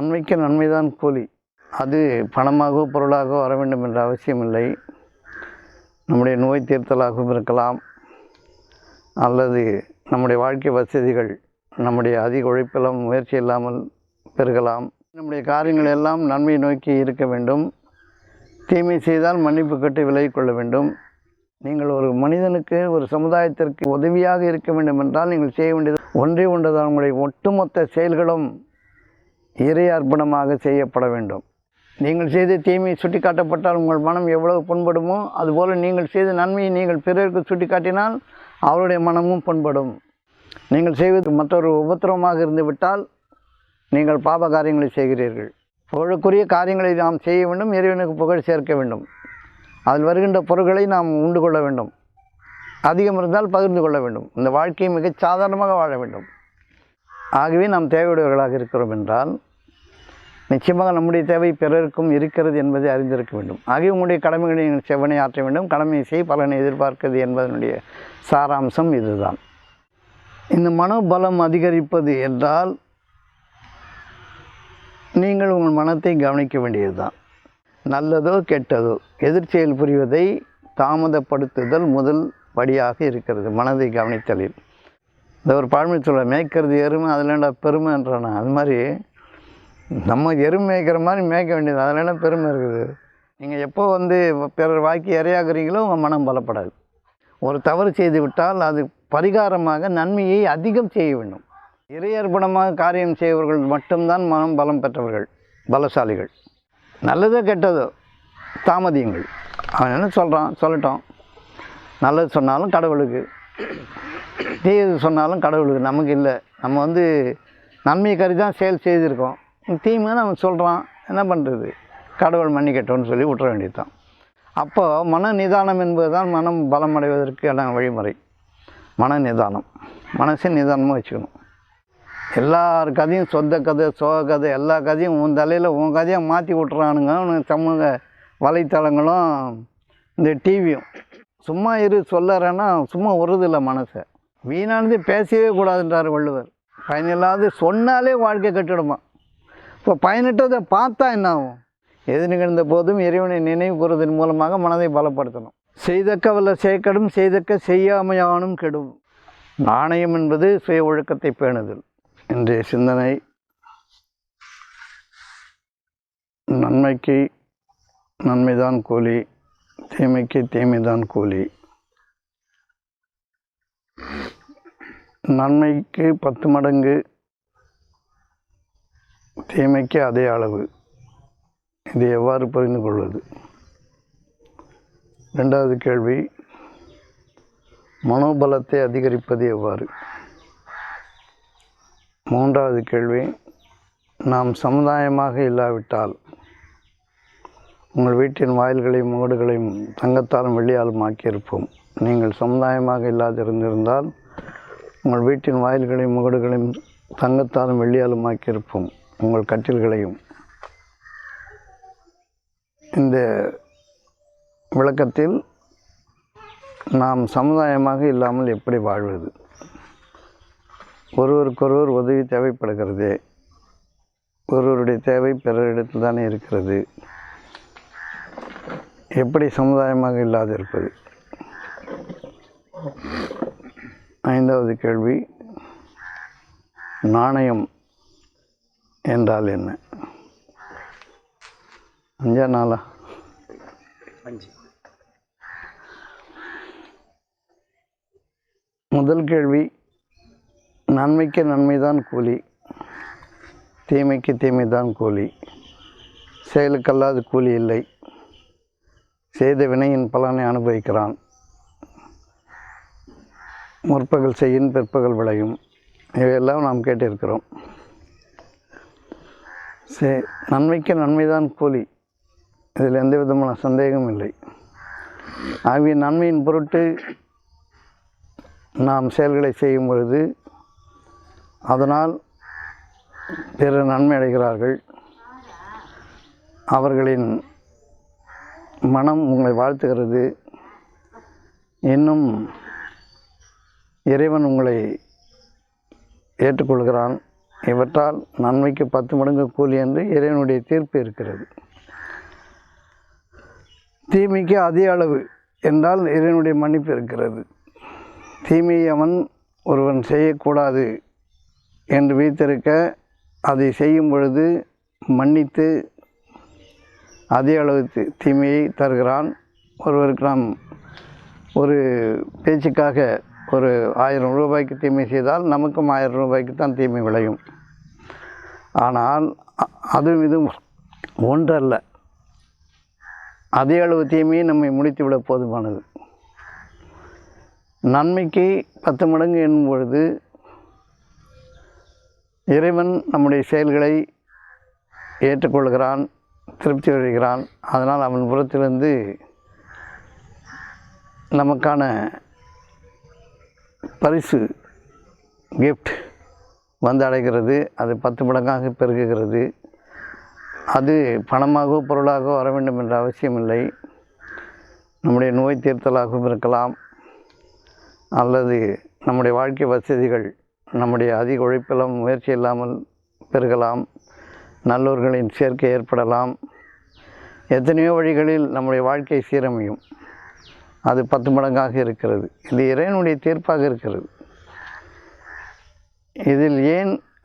நன்மைக்கு நன்மைதான் கூலி. அது பணமாகவோ பொருளாகவோ வர வேண்டும் என்ற அவசியமில்லை. நம்முடைய நோய் தீர்த்தலாகவும் இருக்கலாம், அல்லது நம்முடைய வாழ்க்கை வசதிகள் நம்முடைய அதிக உழைப்பெல்லாம் முயற்சி இல்லாமல் பெருகலாம். நம்முடைய காரியங்கள் எல்லாம் நன்மையை நோக்கி இருக்க வேண்டும். தீமை செய்தால் மன்னிப்பு கட்டி விலகிக் கொள்ள வேண்டும். நீங்கள் ஒரு மனிதனுக்கு, ஒரு சமுதாயத்திற்கு உதவியாக இருக்க வேண்டும் என்றால் நீங்கள் செய்ய வேண்டியது ஒன்றே ஒன்றுதான். உங்களுடைய ஒட்டுமொத்த செயல்களும் இறை அர்ப்பணமாக செய்யப்பட வேண்டும். நீங்கள் செய்த தீமையை சுட்டி காட்டப்பட்டால் உங்கள் மனம் எவ்வளவு புண்படுமோ, அதுபோல் நீங்கள் செய்த நன்மையை நீங்கள் பிறருக்கு சுட்டி காட்டினால் அவருடைய மனமும் புண்படும். நீங்கள் செய்வது மற்றொரு உபத்திரவமாக இருந்துவிட்டால் நீங்கள் பாப காரியங்களை செய்கிறீர்கள். புகழுக்குரிய காரியங்களை நாம் செய்ய வேண்டும். இறைவனுக்கு புகழ் சேர்க்க வேண்டும். அதில் வருகின்ற பொருட்களை நாம் உண்டு கொள்ள வேண்டும். அதிகம் இருந்தால் பகிர்ந்து கொள்ள வேண்டும். இந்த வாழ்க்கையை மிகச் சாதாரணமாக வாழ வேண்டும். ஆகவே நாம் தேவையுடையவர்களாக இருக்கிறோம் என்றால் நிச்சயமாக நம்முடைய தேவை பிறருக்கும் இருக்கிறது என்பதை அறிந்திருக்க வேண்டும். ஆகவே உங்களுடைய கடமைகளை நீங்கள் செவ்வனை ஆற்ற வேண்டும். கடமையை செய், பலனை எதிர்பார்க்கிறது என்பதனுடைய சாராம்சம் இதுதான். இந்த மனோபலம் அதிகரிப்பது என்றால் நீங்கள் உங்கள் மனத்தை கவனிக்க வேண்டியதுதான். நல்லதோ கெட்டதோ எதிர்ச்செயல் புரிவதை தாமதப்படுத்துதல் முதல் படியாக இருக்கிறது மனதை கவனித்தலில். இந்த ஒரு பழமொழி சொல்ல, மேய்க்கிறது எருமை அதில் பெருமை என்றானா, அது மாதிரி நம்ம எருமை மேய்க்கிற மாதிரி மேய்க்க வேண்டியது, அதில் பெருமை இருக்குது. நீங்கள் எப்போ பிறர் வாக்கி இரையாகிறீங்களோ உங்கள் மனம் பலப்படாது. ஒரு தவறு செய்து விட்டால் அது பரிகாரமாக நன்மையை அதிகம் செய்ய வேண்டும். இறையர்ப்பணமாக காரியம் செய்வர்கள் மட்டும்தான் மனம் பலம் பெற்றவர்கள், பலசாலிகள். நல்லதோ கெட்டதோ தாமதியுங்கள். அவன் என்ன சொல்கிறான் சொல்லட்டும். நல்லது சொன்னாலும் கடவுளுக்கு, தீயது சொன்னாலும் கடவுளுக்கு, நமக்கு இல்லை. நம்ம நன்மையை கருதி தான் செயல் செய்திருக்கோம். தீமைன்னு அவன் சொல்கிறான், என்ன பண்ணுறது, கடவுள் மன்னிக்கட்டோன்னு சொல்லி விட்டுற வேண்டியது தான். அப்போது மன நிதானம் என்பது தான் மனம் பலமடைவதற்கான வழிமுறை. மன நிதானம், மனசை நிதானமாக வச்சுக்கணும். எல்லார் கதையும் சொந்த கதை, சோக கதை, எல்லா கதையும் உன் தலையில் உன் கதையை மாற்றி விட்டுறானுங்க. உனக்கு சமூக வலைத்தளங்களும் இந்த டிவியும். சும்மா இரு சொல்லறேன்னா சும்மா வருதில்லை மனசை. வீணானது பேசவே கூடாதுன்றார் வள்ளுவர். பயனில்லாது சொன்னாலே வாழ்க்கை கட்டிடுமா. இப்போ பயனிட்டதை பார்த்தா என்ன ஆகும்? எது நிகழ்ந்த போதும் இறைவனை நினைவு கூறுவதன் மூலமாக மனதை பலப்படுத்தணும். செய்தக்க வல்ல செய்கடும், செய்தக்க செய்யாமையானும் கெடும். நாணயம் என்பது சுய ஒழுக்கத்தை பேணுதல். இன்றைய சிந்தனை, நன்மைக்கு நன்மைதான் கூலி, தீமைக்கு தீமைதான் கூலி. நன்மைக்கு 10 மடங்கு, தீமைக்கு அதே அளவு. இதை எவ்வாறு புரிந்து கொள்வது? 2வது கேள்வி, மனோபலத்தை அதிகரிப்பது எவ்வாறு? 3வது கேள்வி, நாம் சமுதாயமாக இல்லாவிட்டால் உங்கள் வீட்டின் வாயில்களையும் முகடுகளையும் தங்கத்தாலும் வெள்ளியாலும் ஆக்கியிருப்போம். நீங்கள் சமுதாயமாக இல்லாதிருந்திருந்தால் உங்கள் வீட்டின் வாயில்களையும் முகடுகளையும் தங்கத்தாலும் வெள்ளியாலும் ஆக்கியிருப்போம், உங்கள் கட்டில்களையும். இந்த விளக்கத்தில் நாம் சமுதாயமாக இல்லாமல் எப்படி வாழ்வது? ஒருவருக்கொருவர் உதவி தேவைப்படுகிறது. ஒருவருடைய தேவை பிறரிடத்தில் தானே இருக்கிறது. எப்படி சமுதாயமாக இல்லாது இருப்பது? 5வது கேள்வி, நாணயம் என்றால் என்ன? 5 4 5. முதல் கேள்வி, நன்மைக்கு நன்மைதான் கூலி, தீமைக்கு தீமைதான் கூலி. செயலுக்கல்லாது கூலி இல்லை. செய்த வினையின் பலனை அனுபவிக்கிறான். முற்பகல் செய்யின் பிற்பகல் விளையும். இவையெல்லாம் நாம் கேட்டிருக்கிறோம். நன்மைக்கு நன்மைதான் கூலி, இதில் எந்த விதமான சந்தேகமும் இல்லை. ஆகவே நன்மையின் பொருட்டு நாம் செயல்களை செய்யும் பொழுது அதனால் பிறர் நன்மை அடைகிறார்கள். அவர்களின் மனம் உங்களை வாழ்த்துகிறது. இன்னும் இறைவன் உங்களை ஏற்றுக்கொள்கிறான். இவற்றால் நன்மைக்கு 10 மடங்கு கூலி என்று இறைவனுடைய தீர்ப்பு இருக்கிறது. தீமைக்கு அதிக அளவு என்றால் இறைவனுடைய மன்னிப்பு இருக்கிறது. தீமையை ஒருவன் செய்யக்கூடாது என்று வைத்திருக்க அதை செய்யும் பொழுது மன்னித்து அதிக அளவு தீமையை தருகிறான். ஒருவருக்கு நாம் ஒரு பேச்சுக்காக ஒரு 1000 ரூபாய்க்கு தீமை செய்தால் நமக்கும் 1000 ரூபாய்க்கு தான் தீமை விளையும். ஆனால் அதுவும் இதுவும் ஒன்றல்ல. அதே அளவு தீமையை நம்மை முடித்துவிட போதுமானது. நன்மைக்கு 10 மடங்கு என்னும் பொழுது இறைவன் நம்முடைய செயல்களை ஏற்றுக்கொள்கிறான், திருப்தி வருகிறான். அதனால் அவன் புறத்திலிருந்து நமக்கான பரிசு கிஃப்ட் வந்து அடைகிறது. அது 10 மடங்காக பெருகுகிறது. அது பணமாகவோ பொருளாகவோ வர வேண்டும் என்ற அவசியமில்லை. நம்முடைய நோய் தீர்த்தலாகவும் இருக்கலாம், அல்லது நம்முடைய வாழ்க்கை வசதிகள் நம்முடைய அதிக உழைப்பிலும் முயற்சி இல்லாமல் பெருகலாம், நல்லோர்களின் சேர்க்கை ஏற்படலாம். எத்தனையோ வழிகளில் நம்முடைய வாழ்க்கை சீரமையும். அது 10 மடங்காக இருக்கிறது. இது இறைவனுடைய தீர்ப்பாக இருக்கிறது. இதில்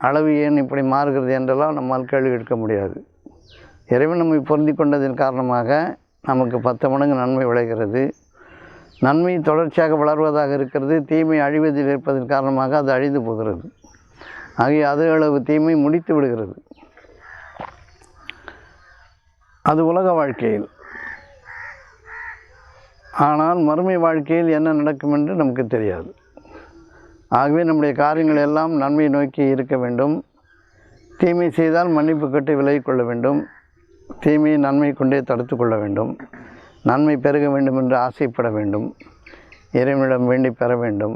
அளவு ஏன் இப்படி மாறுகிறது என்றெல்லாம் நம்மால் கேள்வி எடுக்க முடியாது. இறைவன் நம்மை பொருந்தி கொண்டதன் காரணமாக நமக்கு 10 மடங்கு நன்மை விளைகிறது. நன்மை தொடர்ச்சியாக வளர்வதாக இருக்கிறது. தீமை அழிவதில் இருப்பதன் காரணமாக அது அழிந்து போகிறது. ஆகிய அது அளவு தீமை முடித்து விடுகிறது. அது உலக வாழ்க்கையில். ஆனால் மறுமை வாழ்க்கையில் என்ன நடக்கும் என்று நமக்கு தெரியாது. ஆகவே நம்முடைய காரியங்கள் எல்லாம் நன்மை நோக்கி இருக்க வேண்டும். தீமை செய்தால் மன்னிப்பு கட்டி விலகிக் கொள்ள வேண்டும். தீமையை நன்மை கொண்டே தடுத்து கொள்ள வேண்டும். நன்மை பெருக வேண்டும் என்று ஆசைப்பட வேண்டும். இறைவனிடம் வேண்டி பெற வேண்டும்.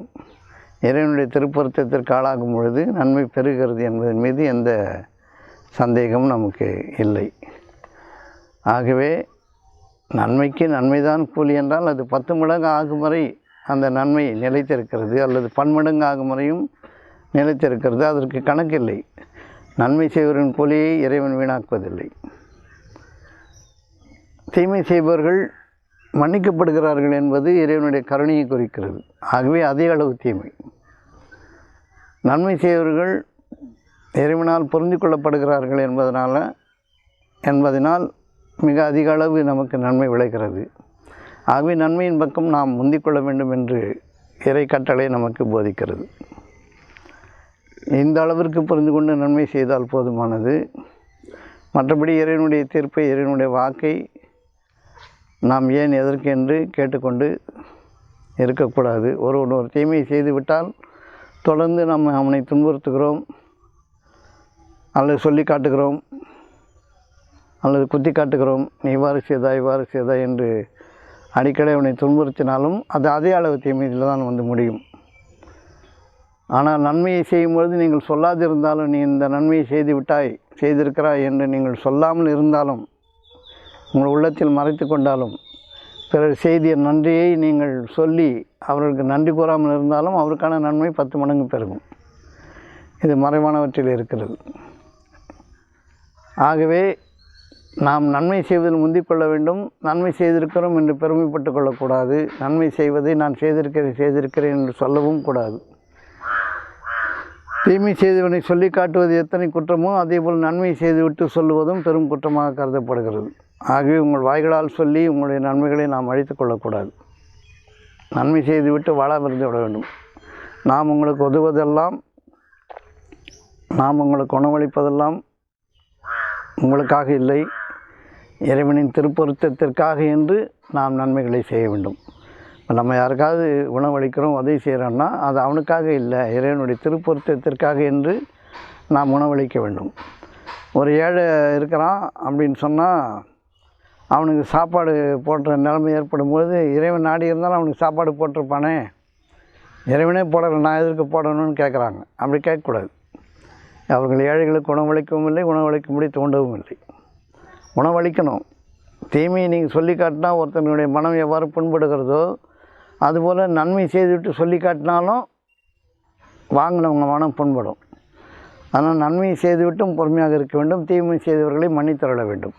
இறைவனுடைய திருப்பொருத்தத்திற்கு ஆளாகும் பொழுது நன்மை பெறுகிறது என்பதன் மீது எந்த சந்தேகமும் நமக்கு இல்லை. ஆகவே நன்மைக்கு நன்மைதான் கூலி என்றால் அது 10 மடங்கு ஆகும் வரை அந்த நன்மை நிலைத்திருக்கிறது, அல்லது 10 மடங்கு ஆகும் வரையும் நிலைத்திருக்கிறது. அதற்கு கணக்கில்லை. நன்மை செய்வரின் கூலியை இறைவன் வீணாக்குவதில்லை. தீமை செய்பவர்கள் மன்னிக்கப்படுகிறார்கள் என்பது இறைவனுடைய கருணையை குறிக்கிறது. ஆகவே அதே அளவு தீமை. நன்மை செய்பவர்கள் இறைவனால் பொருந்தி கொள்ளப்படுகிறார்கள் என்பதனால் மிக அதிக அளவு நமக்கு நன்மை விளைகிறது. ஆகவே நன்மையின் பக்கம் நாம் முந்திக்கொள்ள வேண்டும் என்று இறை கட்டளை நமக்கு போதிக்கிறது. இந்த அளவிற்கு புரிந்து கொண்டு நன்மை செய்தால் போதுமானது. மற்றபடி இறைவனுடைய தீர்ப்பை, இறைவனுடைய வாக்கை நாம் ஏன் எதற்கு என்று கேட்டுக்கொண்டு இருக்கக்கூடாது. ஒரு தீமையை செய்துவிட்டால் தொடர்ந்து நாம் அவனை துன்புறுத்துகிறோம், அல்லது சொல்லி காட்டுகிறோம், அல்லது குத்தி காட்டுகிறோம். நீ இவ்வாறு செய்தா என்று அடிக்கடி அவனை துன்புறுத்தினாலும் அது அதே அளவு தீமையில் தான் வந்து முடியும். ஆனால் நன்மையை செய்யும்பொழுது நீங்கள் சொல்லாதிருந்தாலும், நீ இந்த நன்மையை செய்திருக்கிறாய் என்று நீங்கள் சொல்லாமல் இருந்தாலும், உங்கள் உள்ளத்தில் மறைத்து கொண்டாலும், பிறர் செய்திய நன்றியை நீங்கள் சொல்லி அவர்களுக்கு நன்றி கூறாமல் இருந்தாலும் அவருக்கான நன்மை 10 மடங்கு பெருகும். இது மறைவானவற்றில் இருக்கிறது. ஆகவே நாம் நன்மை செய்வதில் முந்திக்கொள்ள வேண்டும். நன்மை செய்திருக்கிறோம் என்று பெருமைப்பட்டு கொள்ளக்கூடாது. நன்மை செய்வதை நான் செய்திருக்கிறேன் என்று சொல்லவும் கூடாது. தீமை செய்தவனை சொல்லி காட்டுவது எத்தனை குற்றமோ அதேபோல் நன்மை செய்துவிட்டு சொல்லுவதும் பெரும் குற்றமாக கருதப்படுகிறது. ஆகவே உங்கள் வாய்களால் சொல்லி உங்களுடைய நன்மைகளை நாம் அழித்து கொள்ளக்கூடாது. நன்மை செய்துவிட்டு வாழாமிருந்து விட வேண்டும். நாம் உங்களுக்கு உதவுவதெல்லாம், நாம் உங்களுக்கு உணவளிப்பதெல்லாம் உங்களுக்காக இல்லை, இறைவனின் திருப்பொருத்தத்திற்காக என்று நாம் நன்மைகளை செய்ய வேண்டும். நம்ம யாருக்காவது உணவளிக்கிறோம், உதவி செய்கிறோன்னா அது அவனுக்காக இல்லை, இறைவனுடைய திருப்பொருத்தத்திற்காக என்று நாம் உணவளிக்க வேண்டும். ஒரு ஏழை இருக்கிறான் அப்படின்னு சொன்னால் அவனுக்கு சாப்பாடு போடுற நிலைமை ஏற்படும்போது இறைவன் நாடி இருந்தாலும் அவனுக்கு சாப்பாடு போட்டிருப்பானே, இறைவனே போடலை, நான் எதற்கு போடணும்னு கேட்குறாங்க. அப்படி கேட்கக்கூடாது. அவர்கள் ஏழைகளுக்கு உணவளிக்கவும் இல்லை, உணவளிக்கும்படி தூண்டவும் இல்லை. உணவளிக்கணும். தீமையை நீங்கள் சொல்லி காட்டினா ஒருத்தனுடைய மனம் எவ்வாறு புண்படுகிறதோ அதுபோல் நன்மை செய்துவிட்டு சொல்லி காட்டினாலும் வாங்கினவங்க மனம் புண்படும். ஆனால் நன்மையை செய்துவிட்டும் பொறுமையாக இருக்க வேண்டும், தீமை செய்தவர்களை மன்னித்தருள வேண்டும்.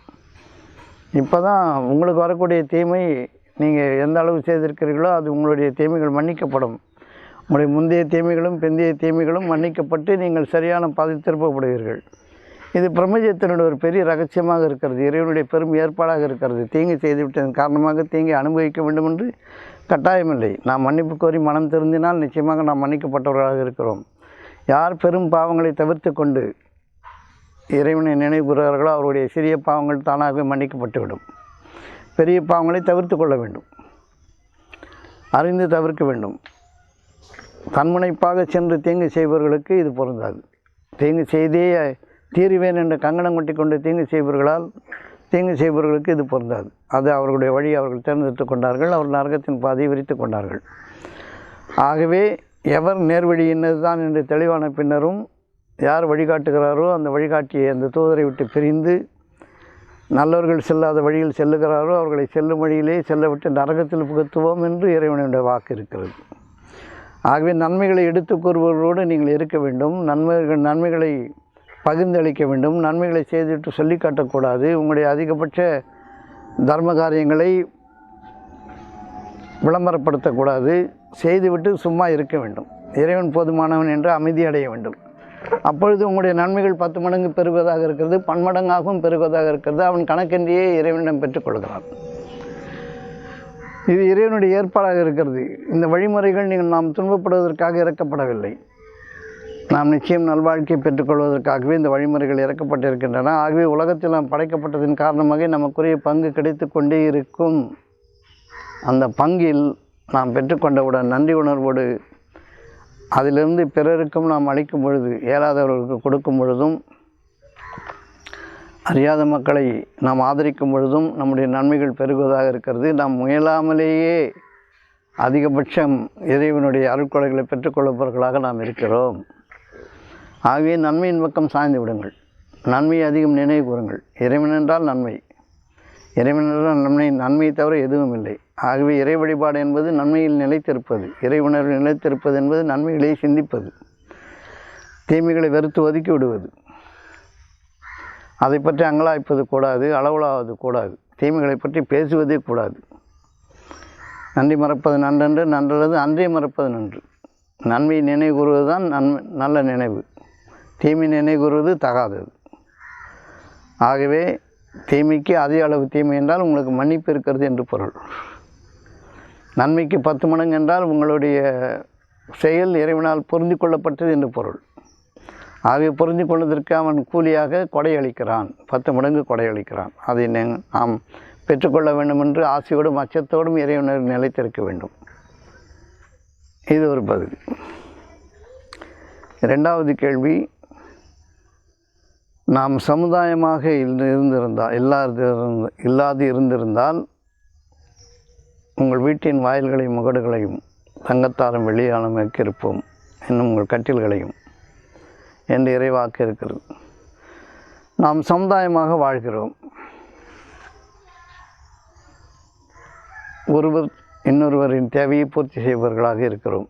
இப்போ தான் உங்களுக்கு வரக்கூடிய தீமை நீங்கள் எந்த அளவு செய்திருக்கிறீர்களோ அது உங்களுடைய தீமைகள் மன்னிக்கப்படும். உங்களுடைய முந்தைய தீமைகளும் பிந்தைய தீமைகளும் மன்னிக்கப்பட்டு நீங்கள் சரியான பாதை திருப்பப்படுவீர்கள். இது பிரபஞ்சத்தினுடைய ஒரு பெரிய ரகசியமாக இருக்கிறது, இறைவனுடைய பெரும் ஏற்பாடாக இருக்கிறது. தீங்கு செய்துவிட்டதன் காரணமாக தீங்கை அனுபவிக்க வேண்டும் என்று கட்டாயமில்லை. நாம் மன்னிப்பு கோரி மனம் திருந்தினால் நிச்சயமாக நாம் மன்னிக்கப்பட்டவர்களாக இருக்கிறோம். யார் பெரும் பாவங்களை தவிர்த்து கொண்டு இறைவனை நினைவுகிறார்களோ அவருடைய சிறிய பாவங்கள் தானாகவே மன்னிக்கப்பட்டுவிடும். பெரிய பாவங்களை தவிர்த்து கொள்ள வேண்டும், அறிந்து தவிர்க்க வேண்டும். தன்முனைப்பாக சென்று தீங்கு செய்பவர்களுக்கு இது பொருந்தாது. தீங்கு செய்தே தீருவேன் என்று கங்கணம் கொட்டி கொண்டு தீங்கு செய்பவர்களுக்கு இது பொருந்தாது. அது அவர்களுடைய வழி அவர்கள் தேர்ந்தெடுத்து கொண்டார்கள், அவர்கள் நரகத்தின் பாதையை விரித்து கொண்டார்கள். ஆகவே எவர் நேர்வழி என்னதுதான் என்று தெளிவான பின்னரும் யார் வழிகாட்டுகிறாரோ அந்த வழிகாட்டியை அந்த தூதரை விட்டு பிரிந்து நல்லவர்கள் செல்லாத வழியில் செல்லுகிறாரோ அவர்களை செல்லும் வழியிலே செல்ல விட்டு நரகத்தில் புகுத்துவோம் என்று இறைவனுடைய வாக்கு இருக்கிறது. ஆகவே நன்மைகளை எடுத்து கூறுபவர்களோடு நீங்கள் இருக்க வேண்டும், நன்மைகளை பகிர்ந்தளிக்க வேண்டும், நன்மைகளை செய்துவிட்டு சொல்லி காட்டக்கூடாது. உங்களுடைய அதிகபட்ச தர்ம காரியங்களை விளம்பரப்படுத்தக்கூடாது, செய்துவிட்டு சும்மா இருக்க வேண்டும். இறைவன் போதுமானவன் என்று அமைதி அடைய வேண்டும். அப்பொழுது உங்களுடைய நன்மைகள் 10 மடங்கு பெருகுவதாக இருக்கிறது, பன்மடங்காகவும் பெருகுவதாக இருக்கிறது. அவன் கணக்கென்றையே இறைவனிடம் பெற்றுக்கொள்கிறான். இது இறைவனுடைய ஏற்பாடாக இருக்கிறது. இந்த வழிமுறைகள் நாம் துன்பப்படுவதற்காக இறக்கப்படவில்லை, நாம் நிச்சயம் நல்வாழ்க்கையை பெற்றுக்கொள்வதற்காகவே இந்த வழிமுறைகள் இறக்கப்பட்டிருக்கின்றன. ஆகவே உலகத்தில் நாம் படைக்கப்பட்டதின் காரணமாக நமக்குரிய பங்கு கிடைத்து கொண்டே இருக்கும். அந்த பங்கில் நாம் பெற்றுக்கொண்டவுடன் நன்றி உணர்வோடு அதிலிருந்து பிறருக்கும் நாம் அளிக்கும் பொழுது, இயலாதவர்களுக்கு கொடுக்கும் பொழுதும், அறியாத மக்களை நாம் ஆதரிக்கும் பொழுதும் நம்முடைய நன்மைகள் பெருகுவதாக இருக்கிறது. நாம் முயலாமலேயே அதிகபட்சம் இறைவனுடைய அருட்கொடைகளை பெற்றுக்கொள்பவர்களாக நாம் இருக்கிறோம். ஆகவே நன்மையின் பக்கம் சாய்ந்து விடுங்கள், நன்மையை அதிகம் நினைவு கூறுங்கள். இறைவன் என்றால் நன்மை, இறைவன் என்றால் நன்மையை தவிர எதுவும் இல்லை. ஆகவே இறை வழிபாடு என்பது நன்மையில் நிலைத்திருப்பது, இறை உணர்வில் நிலைத்திருப்பது என்பது நன்மைகளை சிந்திப்பது, தீமைகளை வெறுத்து ஒதுக்கி விடுவது, அதை பற்றி அங்கலாய்ப்பது கூடாது, அளவுலாவது கூடாது, தீமைகளை பற்றி பேசுவதே கூடாது. நன்றி மறப்பது நன்றன்று, நன்றல்லது அன்றே மறப்பது நன்று. நன்மையை நினைவு கூறுவது தான் நல்ல நினைவு, தீமை நினைவு கூறுவது தகாதது. ஆகவே தீமைக்கு அதே அளவு தீமை என்றால் உங்களுக்கு மன்னிப்பு இருக்கிறது என்று பொருள். நன்மைக்கு 10 மடங்கு என்றால் உங்களுடைய செயல் இறைவனால் பொருந்தி கொள்ளப்பட்டது என்று பொருள். ஆகவே பொருந்தி கொள்வதற்கு அவன் கூலியாக கொடையளிக்கிறான், 10 மடங்கு கொடையளிக்கிறான். அதை நாம் பெற்றுக்கொள்ள வேண்டும் என்று ஆசையோடும் அச்சத்தோடும் இறைவனர் நிலைத்திருக்க வேண்டும். இது ஒரு பகுதி. 2வது கேள்வி, நாம் சமுதாயமாக இல்லாது இருந்திருந்தால் உங்கள் வீட்டின் வாயில்களையும் முகடுகளையும் தங்கத்தாலும் வெள்ளியாலும் வைக்கிருப்போம் என்னும் உங்கள் கட்டில்களையும் என்று இறைவாக்கு இருக்கிறது. நாம் சமுதாயமாக வாழ்கிறோம். ஒருவர் இன்னொருவரின் தேவையை பூர்த்தி செய்பவர்களாக இருக்கிறோம்.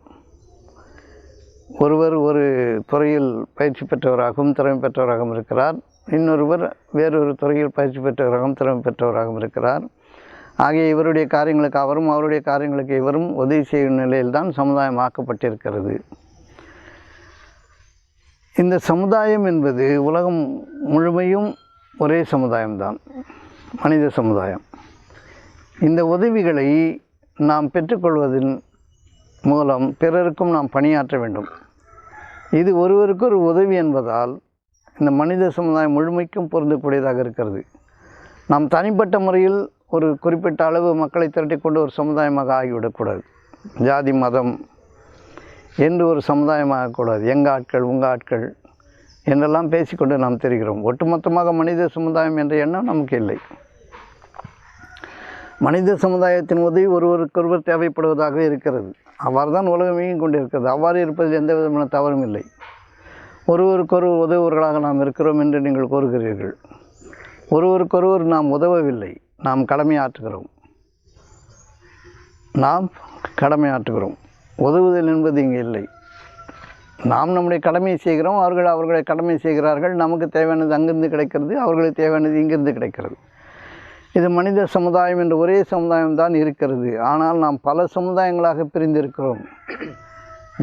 ஒருவர் ஒரு துறையில் பயிற்சி பெற்றவராகவும் திறமை பெற்றவராகவும் இருக்கிறார், இன்னொருவர் வேறொரு துறையில் பயிற்சி பெற்றவராகவும் திறமை பெற்றவராகவும் இருக்கிறார். ஆகிய இவருடைய காரியங்களுக்கு அவரும் அவருடைய காரியங்களுக்கு இவரும் உதவி செய்யும் நிலையில்தான் சமுதாயம் ஆக்கப்பட்டிருக்கிறது. இந்த சமுதாயம் என்பது உலகம் முழுமையும் ஒரே சமுதாயம்தான், மனித சமுதாயம். இந்த உதவிகளை நாம் பெற்றுக்கொள்வதன் மூலம் பிறருக்கும் நாம் பணியாற்ற வேண்டும். இது ஒருவருக்கு ஒரு உதவி என்பதால் இந்த மனித சமுதாயம் முழுமைக்கும் பொருந்தக்கூடியதாக இருக்கிறது. நாம் தனிப்பட்ட முறையில் ஒரு குறிப்பிட்ட அளவு மக்களை திரட்டி கொண்டு ஒரு சமுதாயமாக ஆகிவிடக்கூடாது. ஜாதி மதம் என்று ஒரு சமுதாயமாகக்கூடாது. எங்கள் ஆட்கள் உங்கள் ஆட்கள் என்றெல்லாம் பேசிக்கொண்டு நாம் தெரிகிறோம். ஒட்டுமொத்தமாக மனித சமுதாயம் என்ற எண்ணம் நமக்கு இல்லை. மனித சமுதாயத்தின் உதவி ஒருவருக்கொருவர் தேவைப்படுவதாக இருக்கிறது. அவ்வாறு தான் உலகம் இயங்கிக் கொண்டிருக்கிறது. அவ்வாறு இருப்பதில் எந்த விதமான தவறும் இல்லை. ஒருவருக்கொருவர் உதவுவர்களாக நாம் இருக்கிறோம் என்று நீங்கள் கூறுகிறீர்கள். ஒருவருக்கொருவர் நாம் உதவவில்லை, நாம் கடமையாற்றுகிறோம். உதவுதல் என்பது இங்கே இல்லை. நாம் நம்முடைய கடமையை செய்கிறோம், அவர்கள் அவர்களுடைய கடமை செய்கிறார்கள். நமக்கு தேவையானது அங்கிருந்து கிடைக்கிறது, அவர்களுக்கு தேவையானது இங்கிருந்து கிடைக்கிறது. இது மனித சமுதாயம் என்ற ஒரே சமுதாயம் தான் இருக்கிறது. ஆனால் நாம் பல சமுதாயங்களாக பிரிந்திருக்கிறோம்.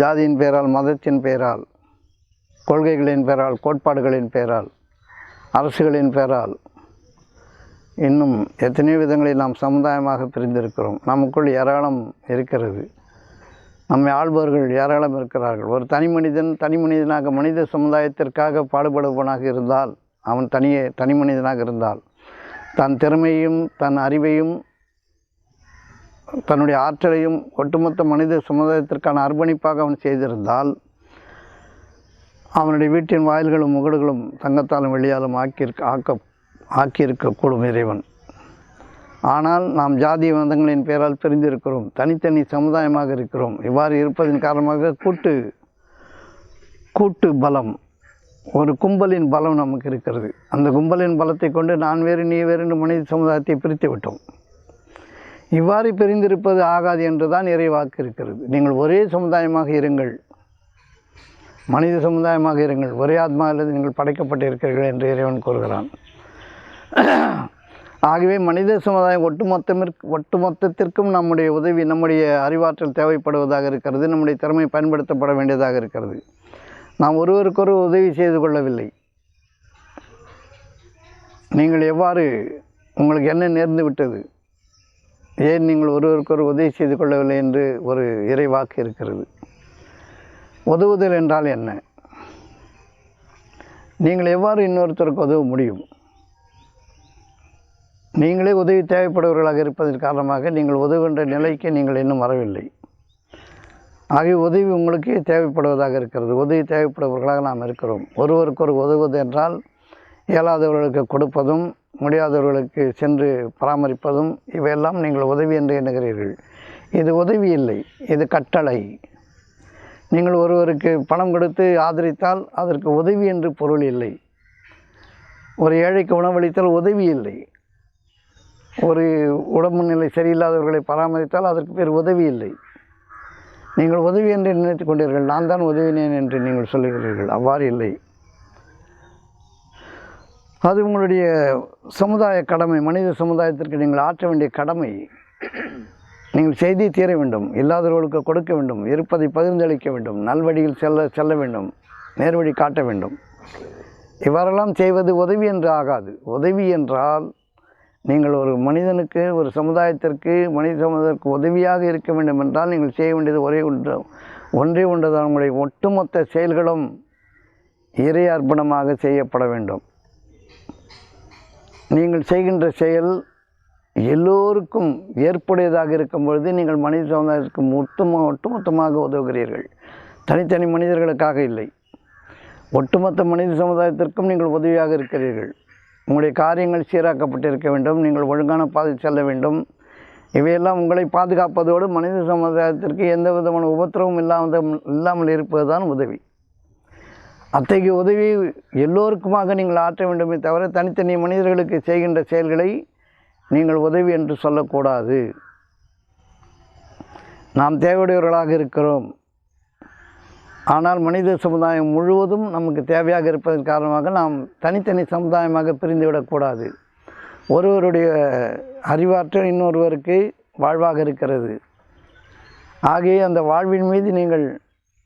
ஜாதியின் பெயரால், மதத்தின் பெயரால், கொள்கைகளின் பெயரால், கோட்பாடுகளின் பெயரால், அரசுகளின் பெயரால், இன்னும் எத்தனையோ விதங்களில் நாம் சமுதாயமாக பிரிந்திருக்கிறோம். நமக்குள் ஏராளம் இருக்கிறது. நம்மை ஆள்பவர்கள் ஏராளம் இருக்கிறார்கள். ஒரு தனி மனிதனாக மனித சமுதாயத்திற்காக பாடுபடுபவனாக இருந்தால், அவன் தனி மனிதனாக இருந்தால், தன் திறமையும் தன் அறிவையும் தன்னுடைய ஆற்றலையும் ஒட்டுமொத்த மனித சமுதாயத்திற்கான அர்ப்பணிப்பாக அவன் செய்திருந்தால், அவனுடைய வீட்டின் வாயில்களும் முகடுகளும் தங்கத்தாலும் வெள்ளியாலும் ஆக்கியிருக்கக்கூடும் இறைவன். ஆனால் நாம் ஜாதிய மதங்களின் பெயரால் பிரிந்திருக்கிறோம், தனித்தனி சமுதாயமாக இருக்கிறோம். இவ்வாறு இருப்பதன் காரணமாக கூட்டு பலம், ஒரு கும்பலின் பலம் நமக்கு இருக்கிறது. அந்த கும்பலின் பலத்தை கொண்டு நான் வேறு நீ வேறு என்று மனித சமுதாயத்தை பிரித்து விட்டோம். இவ்வாறு பிரிந்திருப்பது ஆகாது என்று தான் இறைவாக்கு இருக்கிறது. நீங்கள் ஒரே சமுதாயமாக இருங்கள், மனித சமுதாயமாக இருங்கள், ஒரே ஆத்மாவிலிருந்து நீங்கள் படைக்கப்பட்டிருக்கிறீர்கள் என்று இறைவன் கூறுகிறான். ஆகவே மனித சமுதாயம் ஒட்டுமொத்தத்திற்கும் நம்முடைய உதவி, நம்முடைய அறிவாற்றல் தேவைப்படுவதாக இருக்கிறது. நம்முடைய திறமை பயன்படுத்தப்பட வேண்டியதாக இருக்கிறது. நாம் ஒருவருக்கொரு உதவி செய்து கொள்ளவில்லை. நீங்கள் எவ்வாறு, உங்களுக்கு என்ன நேர்ந்து விட்டது, ஏன் நீங்கள் ஒருவருக்கொரு உதவி செய்து கொள்ளவில்லை என்று ஒரு இறைவாக்கு இருக்கிறது. உதவுதல் என்றால் என்ன? நீங்கள் எவ்வாறு இன்னொருத்தருக்கு உதவ முடியும்? நீங்களே உதவி தேவைப்படுபவர்களாக இருப்பதன் காரணமாக நீங்கள் உதவுகின்ற நிலைக்கு நீங்கள் இன்னும் வரவில்லை. ஆகிய உதவி உங்களுக்கே தேவைப்படுவதாக இருக்கிறது. உதவி தேவைப்படுபவர்களாக நாம் இருக்கிறோம். ஒருவருக்கொரு உதவுவது என்றால் இயலாதவர்களுக்கு கொடுப்பதும், முடியாதவர்களுக்கு சென்று பராமரிப்பதும், இவையெல்லாம் நீங்கள் உதவி என்று எண்ணுகிறீர்கள். இது உதவி இல்லை, இது கட்டளை. நீங்கள் ஒருவருக்கு பணம் கொடுத்து ஆதரித்தால் அதற்கு உதவி என்று பொருள் இல்லை. ஒரு ஏழைக்கு உணவளித்தால் உதவி இல்லை. ஒரு உடம்பு நிலை சரியில்லாதவர்களை பராமரித்தால் அதற்கு பேர் உதவி இல்லை. நீங்கள் உதவி என்று நினைத்து கொண்டீர்கள். நான் தான் உதவினேன் என்று நீங்கள் சொல்லுகிறீர்கள். அவ்வாறு இல்லை. அது உங்களுடைய சமுதாய கடமை. மனித சமுதாயத்திற்கு நீங்கள் ஆற்ற வேண்டிய கடமை. நீங்கள் செய்தி தீர வேண்டும், இல்லாதவர்களுக்கு கொடுக்க வேண்டும், இருப்பதை பகிர்ந்தளிக்க வேண்டும், நல்வழியில் செல்ல வேண்டும், நேர்வழி காட்ட வேண்டும். இவ்வாறெல்லாம் செய்வது உதவி என்று ஆகாது. உதவி என்றால் நீங்கள் ஒரு மனிதனுக்கு, ஒரு சமுதாயத்திற்கு, மனித சமுதாயத்திற்கு உதவியாக இருக்க வேண்டும் என்றால் நீங்கள் செய்ய வேண்டியது ஒன்றே ஒன்றுதான். உங்களுடைய ஒட்டுமொத்த செயல்களும் இறை அர்ப்பணமாக செய்யப்பட வேண்டும். நீங்கள் செய்கின்ற செயல் எல்லோருக்கும் ஏற்புடையதாக இருக்கும் பொழுது நீங்கள் மனித சமுதாயத்திற்கு ஒட்டுமொத்தமாக உதவுகிறீர்கள். தனித்தனி மனிதர்களுக்காக இல்லை, ஒட்டுமொத்த மனித சமுதாயத்திற்கும் நீங்கள் உதவியாக இருக்கிறீர்கள். உங்களுடைய காரியங்கள் சீராக்கப்பட்டிருக்க வேண்டும், நீங்கள் ஒழுங்கான பாதை செல்ல வேண்டும். இவையெல்லாம் உங்களை பாதுகாப்பதோடு மனித சமுதாயத்திற்கு எந்த விதமான உபத்திரவும் இல்லாமல் இருப்பது தான் உதவி. அத்தகைய உதவி எல்லோருக்குமாக நீங்கள் ஆற்ற வேண்டுமே தவிர தனித்தனி மனிதர்களுக்கு செய்கின்ற செயல்களை நீங்கள் உதவி என்று சொல்லக்கூடாது. நாம் தேவையுடையவர்களாக இருக்கிறோம், ஆனால் மனித சமுதாயம் முழுவதும் நமக்கு தேவையாக இருப்பதன் காரணமாக நாம் தனித்தனி சமுதாயமாக பிரிந்துவிடக்கூடாது. ஒருவருடைய அறிவாற்றல் இன்னொருவருக்கு வாழ்வாக இருக்கிறது. ஆகிய அந்த வாழ்வின் மீது நீங்கள்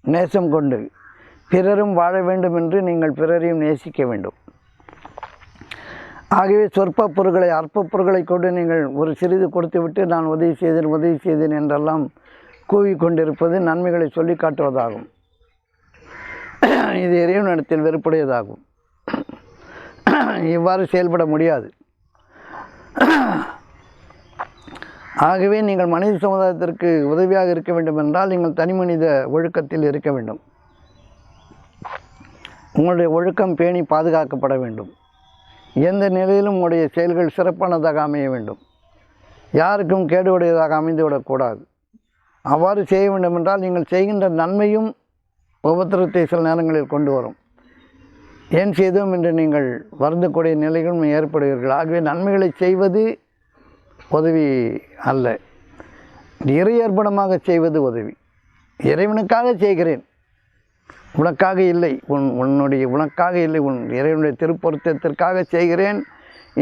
நேசம் கொண்டு பிறரும் வாழ வேண்டும் என்று நீங்கள் பிறரையும் நேசிக்க வேண்டும். ஆகவே சொற்ப பொருட்களை, அற்ப பொருட்களை கொண்டு நீங்கள் ஒரு சிறிது கொடுத்துவிட்டு நான் உதவி செய்தேன் என்றெல்லாம் கூவிக்கொண்டிருப்பது நன்மைகளை சொல்லி காட்டுவதாகும். இது இறைவனிடத்தில் வெறுப்புடையதாகும். இவ்வாறு செயல்பட முடியாது. ஆகவே நீங்கள் மனித சமுதாயத்திற்கு உதவியாக இருக்க வேண்டும் என்றால் நீங்கள் தனி மனித ஒழுக்கத்தில் இருக்க வேண்டும். உங்களுடைய ஒழுக்கம் பேணி பாதுகாக்கப்பட வேண்டும். எந்த நிலையிலும் உங்களுடைய செயல்கள் சிறப்பானதாக அமைய வேண்டும். யாருக்கும் கேடுவுடையதாக அமைந்துவிடக்கூடாது. அவ்வாறு செய்ய வேண்டும் என்றால் நீங்கள் செய்கின்ற நன்மையும் உபத்திரத்தை சில நேரங்களில் கொண்டு வரும். ஏன் செய்தோம் என்று நீங்கள் வருந்தக்கூடிய நிலைகளும் ஏற்படுவீர்கள். ஆகவே நன்மைகளை செய்வது உதவி அல்ல, இறை அர்ப்பணமாக செய்வது உதவி. இறைவனுக்காக செய்கிறேன், உனக்காக இல்லை, உனக்காக இல்லை, உன் இறைவனுடைய திருப்பொருத்தத்திற்காக செய்கிறேன்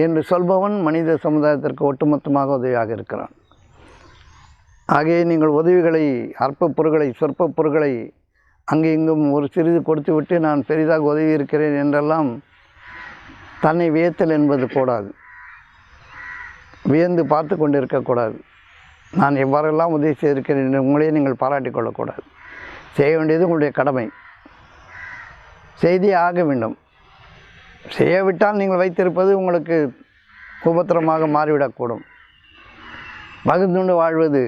என்று சொல்பவன் மனித சமுதாயத்திற்கு ஒட்டுமொத்தமாக உதவியாக இருக்கிறான். ஆகவே நீங்கள் உதவிகளை, அற்ப பொருட்களை, சொற்ப பொருட்களை அங்கே இங்கும் ஒரு சிறிது கொடுத்து விட்டு நான் பெரிதாக உதவி இருக்கிறேன் என்றெல்லாம் தன்னை வியத்தல் என்பது கூடாது. வியந்து பார்த்து கொண்டு இருக்கக்கூடாது. நான் எவ்வாறெல்லாம் உதவி செய்திருக்கிறேன் என்று உங்களையே நீங்கள் பாராட்டிக் கொள்ளக்கூடாது. செய்ய வேண்டியது உங்களுடைய கடமை. செய்தே ஆக வேண்டும். செய்யவிட்டால் நீங்கள் வைத்திருப்பது உங்களுக்கு உபத்திரமாக மாறிவிடக்கூடும். பகுத்துண்டு வாழ்வது,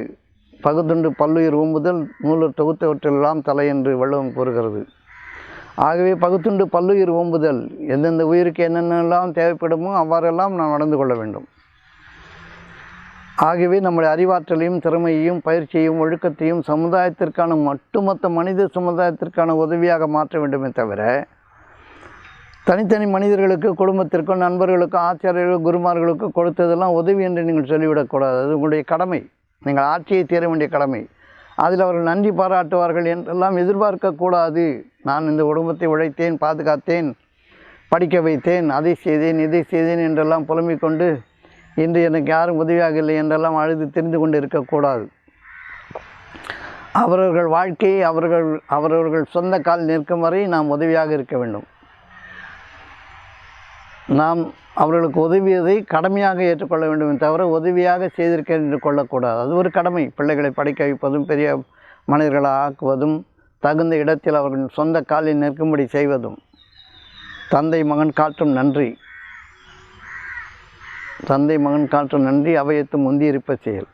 பகுத்துண்டு பல்லுயிர் ஓம்புதல் நூலர் தொகுத்தவற்றெல்லாம் தலை என்று வள்ளுவம் கூறுகிறது. ஆகவே பகுத்துண்டு பல்லுயிர் ஓம்புதல், எந்தெந்த உயிருக்கு என்னென்னலாம் தேவைப்படுமோ அவ்வாறெல்லாம் நாம் நடந்து கொள்ள வேண்டும். ஆகவே நம்முடைய அறிவாற்றலையும் திறமையையும் பயிற்சியையும் ஒழுக்கத்தையும் சமுதாயத்திற்கான ஒட்டுமொத்த மனித சமுதாயத்திற்கான உதவியாக மாற்ற வேண்டுமே தவிர தனித்தனி மனிதர்களுக்கு, குடும்பத்திற்கும், நண்பர்களுக்கும், ஆச்சாரியர்களுக்கும், குருமார்களுக்கும் கொடுத்ததெல்லாம் உதவி என்று நீங்கள் சொல்லிவிடக்கூடாது. அது உங்களுடைய கடமை. நீங்கள் ஆட்சியை தீர வேண்டிய கடமை. அதில் அவர்கள் நன்றி பாராட்டுவார்கள் என்றெல்லாம் எதிர்பார்க்கக்கூடாது. நான் இந்த குடும்பத்தை உழைத்தேன், பாதுகாத்தேன், படிக்க வைத்தேன், அதை செய்தேன், இதை செய்தேன் என்றெல்லாம் புலம்பிக் கொண்டு இன்று எனக்கு யாரும் உதவியாக இல்லை என்றெல்லாம் அழுது தெரிந்து கொண்டு இருக்கக்கூடாது. அவரவர்கள் வாழ்க்கையை அவரவர்கள் சொந்த கால் நிற்கும் வரை நாம் உதவியாக இருக்க வேண்டும். நாம் அவர்களுக்கு உதவியதை கடமையாக ஏற்றுக்கொள்ள வேண்டுமே தவிர உதவியாக செய்திருக்கேன் என்று கொள்ளக்கூடாது. அது ஒரு கடமை. பிள்ளைகளை படிக்க வைப்பதும், பெரிய மனிதர்களை ஆக்குவதும், தகுந்த இடத்தில் அவர்கள் சொந்த காலில் நிற்கும்படி செய்வதும் தந்தை மகன் காட்டும் நன்றி. தந்தை மகன் காட்டும் நன்றி அவையத்து முந்தியிருப்ப செயல்.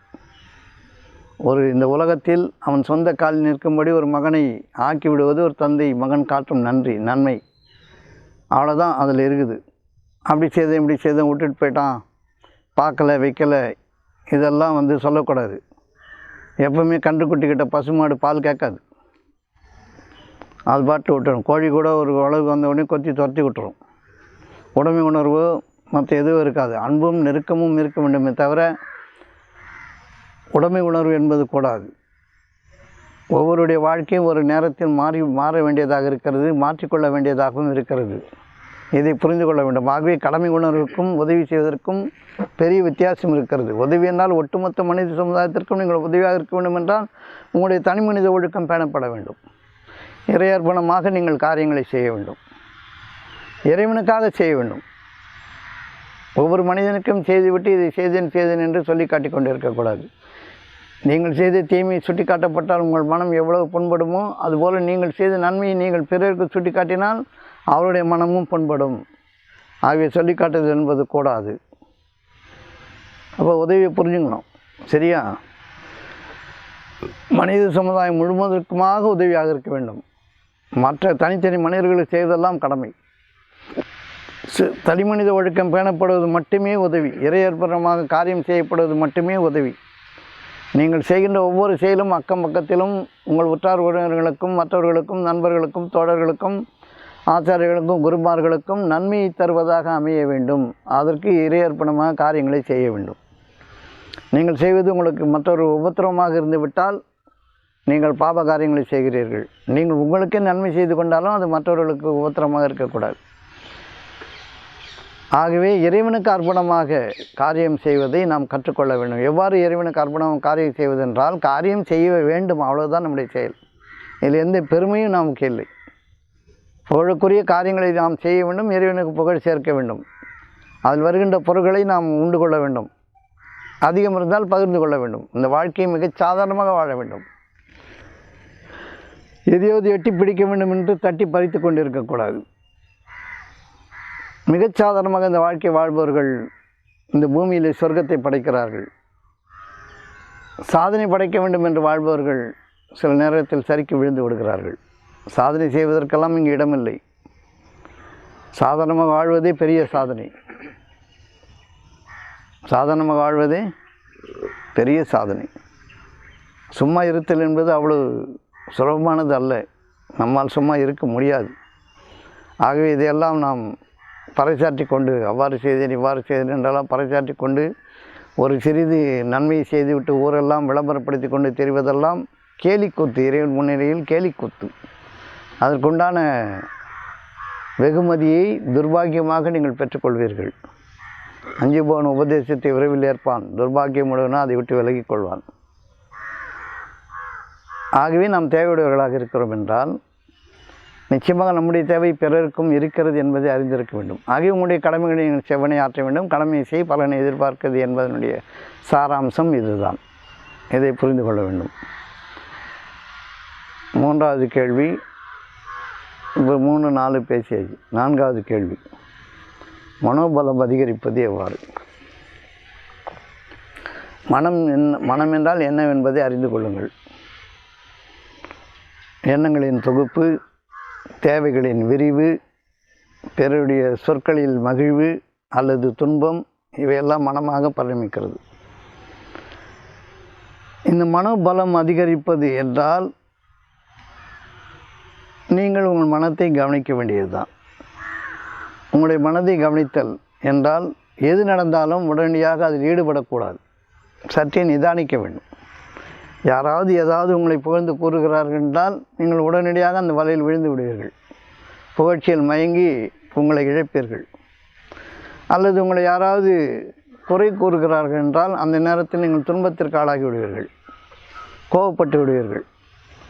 இந்த உலகத்தில் அவன் சொந்த காலில் நிற்கும்படி ஒரு மகனை ஆக்கிவிடுவது ஒரு தந்தை மகன் காட்டும் நன்றி, நன்மை. அவ்வளோதான் அதில் இருக்குது. அப்படி செய்தேன், இப்படி செய்தேன், விட்டுட்டு போயிட்டான், பார்க்கலை, வைக்கலை, இதெல்லாம் சொல்லக்கூடாது. எப்பவுமே கன்றுக்குட்டிக்கிட்ட பசுமாடு பால் கேட்காது. அது பாட்டு விட்டுரும். கோழி கூட ஒரு அளவுக்கு வந்த உடனே கொத்தி துரத்தி விட்டுரும். உடைமை உணர்வு மற்ற எதுவும் இருக்காது. அன்பும் நெருக்கமும் இருக்க வேண்டுமே தவிர உடைமை உணர்வு என்பது கூடாது. ஒவ்வொருடைய வாழ்க்கையும் ஒரு நேரத்தில் மாற வேண்டியதாக இருக்கிறது, மாற்றிக்கொள்ள வேண்டியதாகவும் இருக்கிறது. இதை புரிந்து கொள்ள வேண்டும். ஆகவே கடமை உணர்வுக்கும் உதவி செய்வதற்கும் பெரிய வித்தியாசம் இருக்கிறது. உதவி என்றால் ஒட்டுமொத்த மனித சமுதாயத்திற்கும் நீங்கள் உதவியாக இருக்க வேண்டும் என்றால் உங்களுடைய தனி மனித ஒழுக்கம் பேணப்பட வேண்டும். இறையர்ப்பணமாக நீங்கள் காரியங்களை செய்ய வேண்டும். இறைவனுக்காக செய்ய வேண்டும். ஒவ்வொரு மனிதனுக்கும் செய்துவிட்டு இதை செய்தேன் என்று சொல்லி காட்டிக் கொண்டு இருக்கக்கூடாது. நீங்கள் செய்த தீமை சுட்டி காட்டப்பட்டால் உங்கள் மனம் எவ்வளவு புண்படுமோ அதுபோல் நீங்கள் செய்த நன்மையை நீங்கள் பிறருக்கு சுட்டி காட்டினால் அவருடைய மனமும் புண்படும். ஆகவே சொல்லி காட்டுதல் என்பது கூடாது. அப்போ உதவியை புரிஞ்சுக்கணும். சரியா? மனித சமுதாயம் முழுவதற்குமாக உதவியாக இருக்க வேண்டும். மற்ற தனித்தனி மனிதர்களுக்கு செய்வதெல்லாம் கடமை. தனி மனித ஒழுக்கம் பேணப்படுவது மட்டுமே உதவி. இறையர்ப்பணமாக காரியம் செய்யப்படுவது மட்டுமே உதவி. நீங்கள் செய்கின்ற ஒவ்வொரு செயலும் அக்கம் பக்கத்திலும் உங்கள் உற்றார் உறவினர்களுக்கும், மற்றவர்களுக்கும், நண்பர்களுக்கும், தோழர்களுக்கும், ஆச்சாரியர்களுக்கும், குருமார்களுக்கும் நன்மையை தருவதாக அமைய வேண்டும். அதற்கு இறையர்ப்பணமாக காரியங்களை செய்ய வேண்டும். நீங்கள் செய்வது உங்களுக்கு மற்றொரு உபத்திரவமாக இருந்துவிட்டால் நீங்கள் பாப காரியங்களை செய்கிறீர்கள். நீங்கள் உங்களுக்கே நன்மை செய்து கொண்டாலும் அது மற்றவர்களுக்கு உபத்திரமாக இருக்கக்கூடாது. ஆகவே இறைவனுக்கு அர்ப்பணமாக காரியம் செய்வதை நாம் கற்றுக்கொள்ள வேண்டும். எவ்வாறு இறைவனுக்கு அர்ப்பணம் காரியம் செய்வதென்றால் காரியம் செய்ய வேண்டும், அவ்வளவுதான் நம்முடைய செயல். இதில் எந்த பெருமையும் நமக்கு இல்லை. புகழுக்குரிய காரியங்களை நாம் செய்ய வேண்டும். இறைவனுக்கு புகழ் சேர்க்க வேண்டும். அதில் வருகின்ற பொருட்களை நாம் உண்டு கொள்ள வேண்டும். அதிகம் இருந்தால் பகிர்ந்து கொள்ள வேண்டும். இந்த வாழ்க்கையை மிகச் சாதாரணமாக வாழ வேண்டும். எதையாவது எட்டி பிடிக்க வேண்டும் என்று தட்டி பறித்து கொண்டு இருக்கக்கூடாது. மிகச் சாதாரணமாக இந்த வாழ்க்கை வாழ்பவர்கள் இந்த பூமியில் சொர்க்கத்தை படைக்கிறார்கள். சாதனை படைக்க வேண்டும் என்று வாழ்பவர்கள் சில நேரத்தில் சறுக்கி விழுந்து விடுகிறார்கள். சாதனை செய்வதற்கெல்லாம் இங்கு இடமில்லை. சாதாரணமாக வாழ்வதே பெரிய சாதனை. சாதாரணமாக வாழ்வதே பெரிய சாதனை. சும்மா இருத்தல் என்பது அவ்வளவு சுலபமானது அல்ல. நம்மால் சும்மா இருக்க முடியாது. ஆகவே இதையெல்லாம் நாம் பறைசாற்றி கொண்டு அவ்வாறு செய்தேன் இவ்வாறு செய்தேன் என்றெல்லாம் பறைசாற்றி கொண்டு ஒரு சிறிது நன்மையை செய்துவிட்டு ஊரெல்லாம் விளம்பரப்படுத்தி கொண்டு தெரிவதெல்லாம் கேலிக்கூத்து. இறைவன் முன்னிலையில் கேலிக்கூத்து. அதற்குண்டான வெகுமதியை துர்பாக்கியமாக நீங்கள் பெற்றுக்கொள்வீர்கள். அஞ்சு போன உபதேசத்தை விரைவில் ஏற்பான், துர்பாக்கியம் உடையவனா அதை விட்டு விலகிக் கொள்வான். ஆகவே நாம் தேவையுடையவர்களாக இருக்கிறோம் என்றால் நிச்சயமாக நம்முடைய தேவை பிறருக்கும் இருக்கிறது என்பதை அறிந்திருக்க வேண்டும். ஆகவே உங்களுடைய கடமைகளை நீங்கள் செவ்வனை ஆற்ற வேண்டும். கடமையை செய், பலனை எதிர்பார்க்கிறது என்பதனுடைய சாராம்சம் இதுதான். இதை புரிந்து கொள்ள வேண்டும். மூன்றாவது கேள்வி, இப்போ 3-4 பேசியாச்சு. 4வது கேள்வி, மனோபலம் அதிகரிப்பது எவ்வாறு? மனம் என்றால் என்னவென்பதை அறிந்து கொள்ளுங்கள். எண்ணங்களின் தொகுப்பு, தேவைகளின் விரிவு, பிறருடைய சொற்களில் மகிழ்வு அல்லது துன்பம், இவையெல்லாம் மனமாக பரிணமிக்கிறது. இந்த மனோபலம் அதிகரிப்பது என்றால் நீங்கள் உங்கள் மனத்தை கவனிக்க வேண்டியது தான். உங்களுடைய மனதை கவனித்தல் என்றால் எது நடந்தாலும் உடனடியாக அதில் ஈடுபடக்கூடாது. சற்றே நிதானிக்க வேண்டும். யாராவது ஏதாவது உங்களை புகழ்ந்து கூறுகிறார்கள் என்றால் நீங்கள் உடனடியாக அந்த வலையில் விழுந்து விடுவீர்கள். புகழ்ச்சியில் மயங்கி உங்களை இழப்பீர்கள். அல்லது உங்களை யாராவது குறை கூறுகிறார்கள் என்றால் அந்த நேரத்தில் நீங்கள் துன்பத்திற்கு ஆளாகி விடுவீர்கள், கோபப்பட்டு விடுவீர்கள்.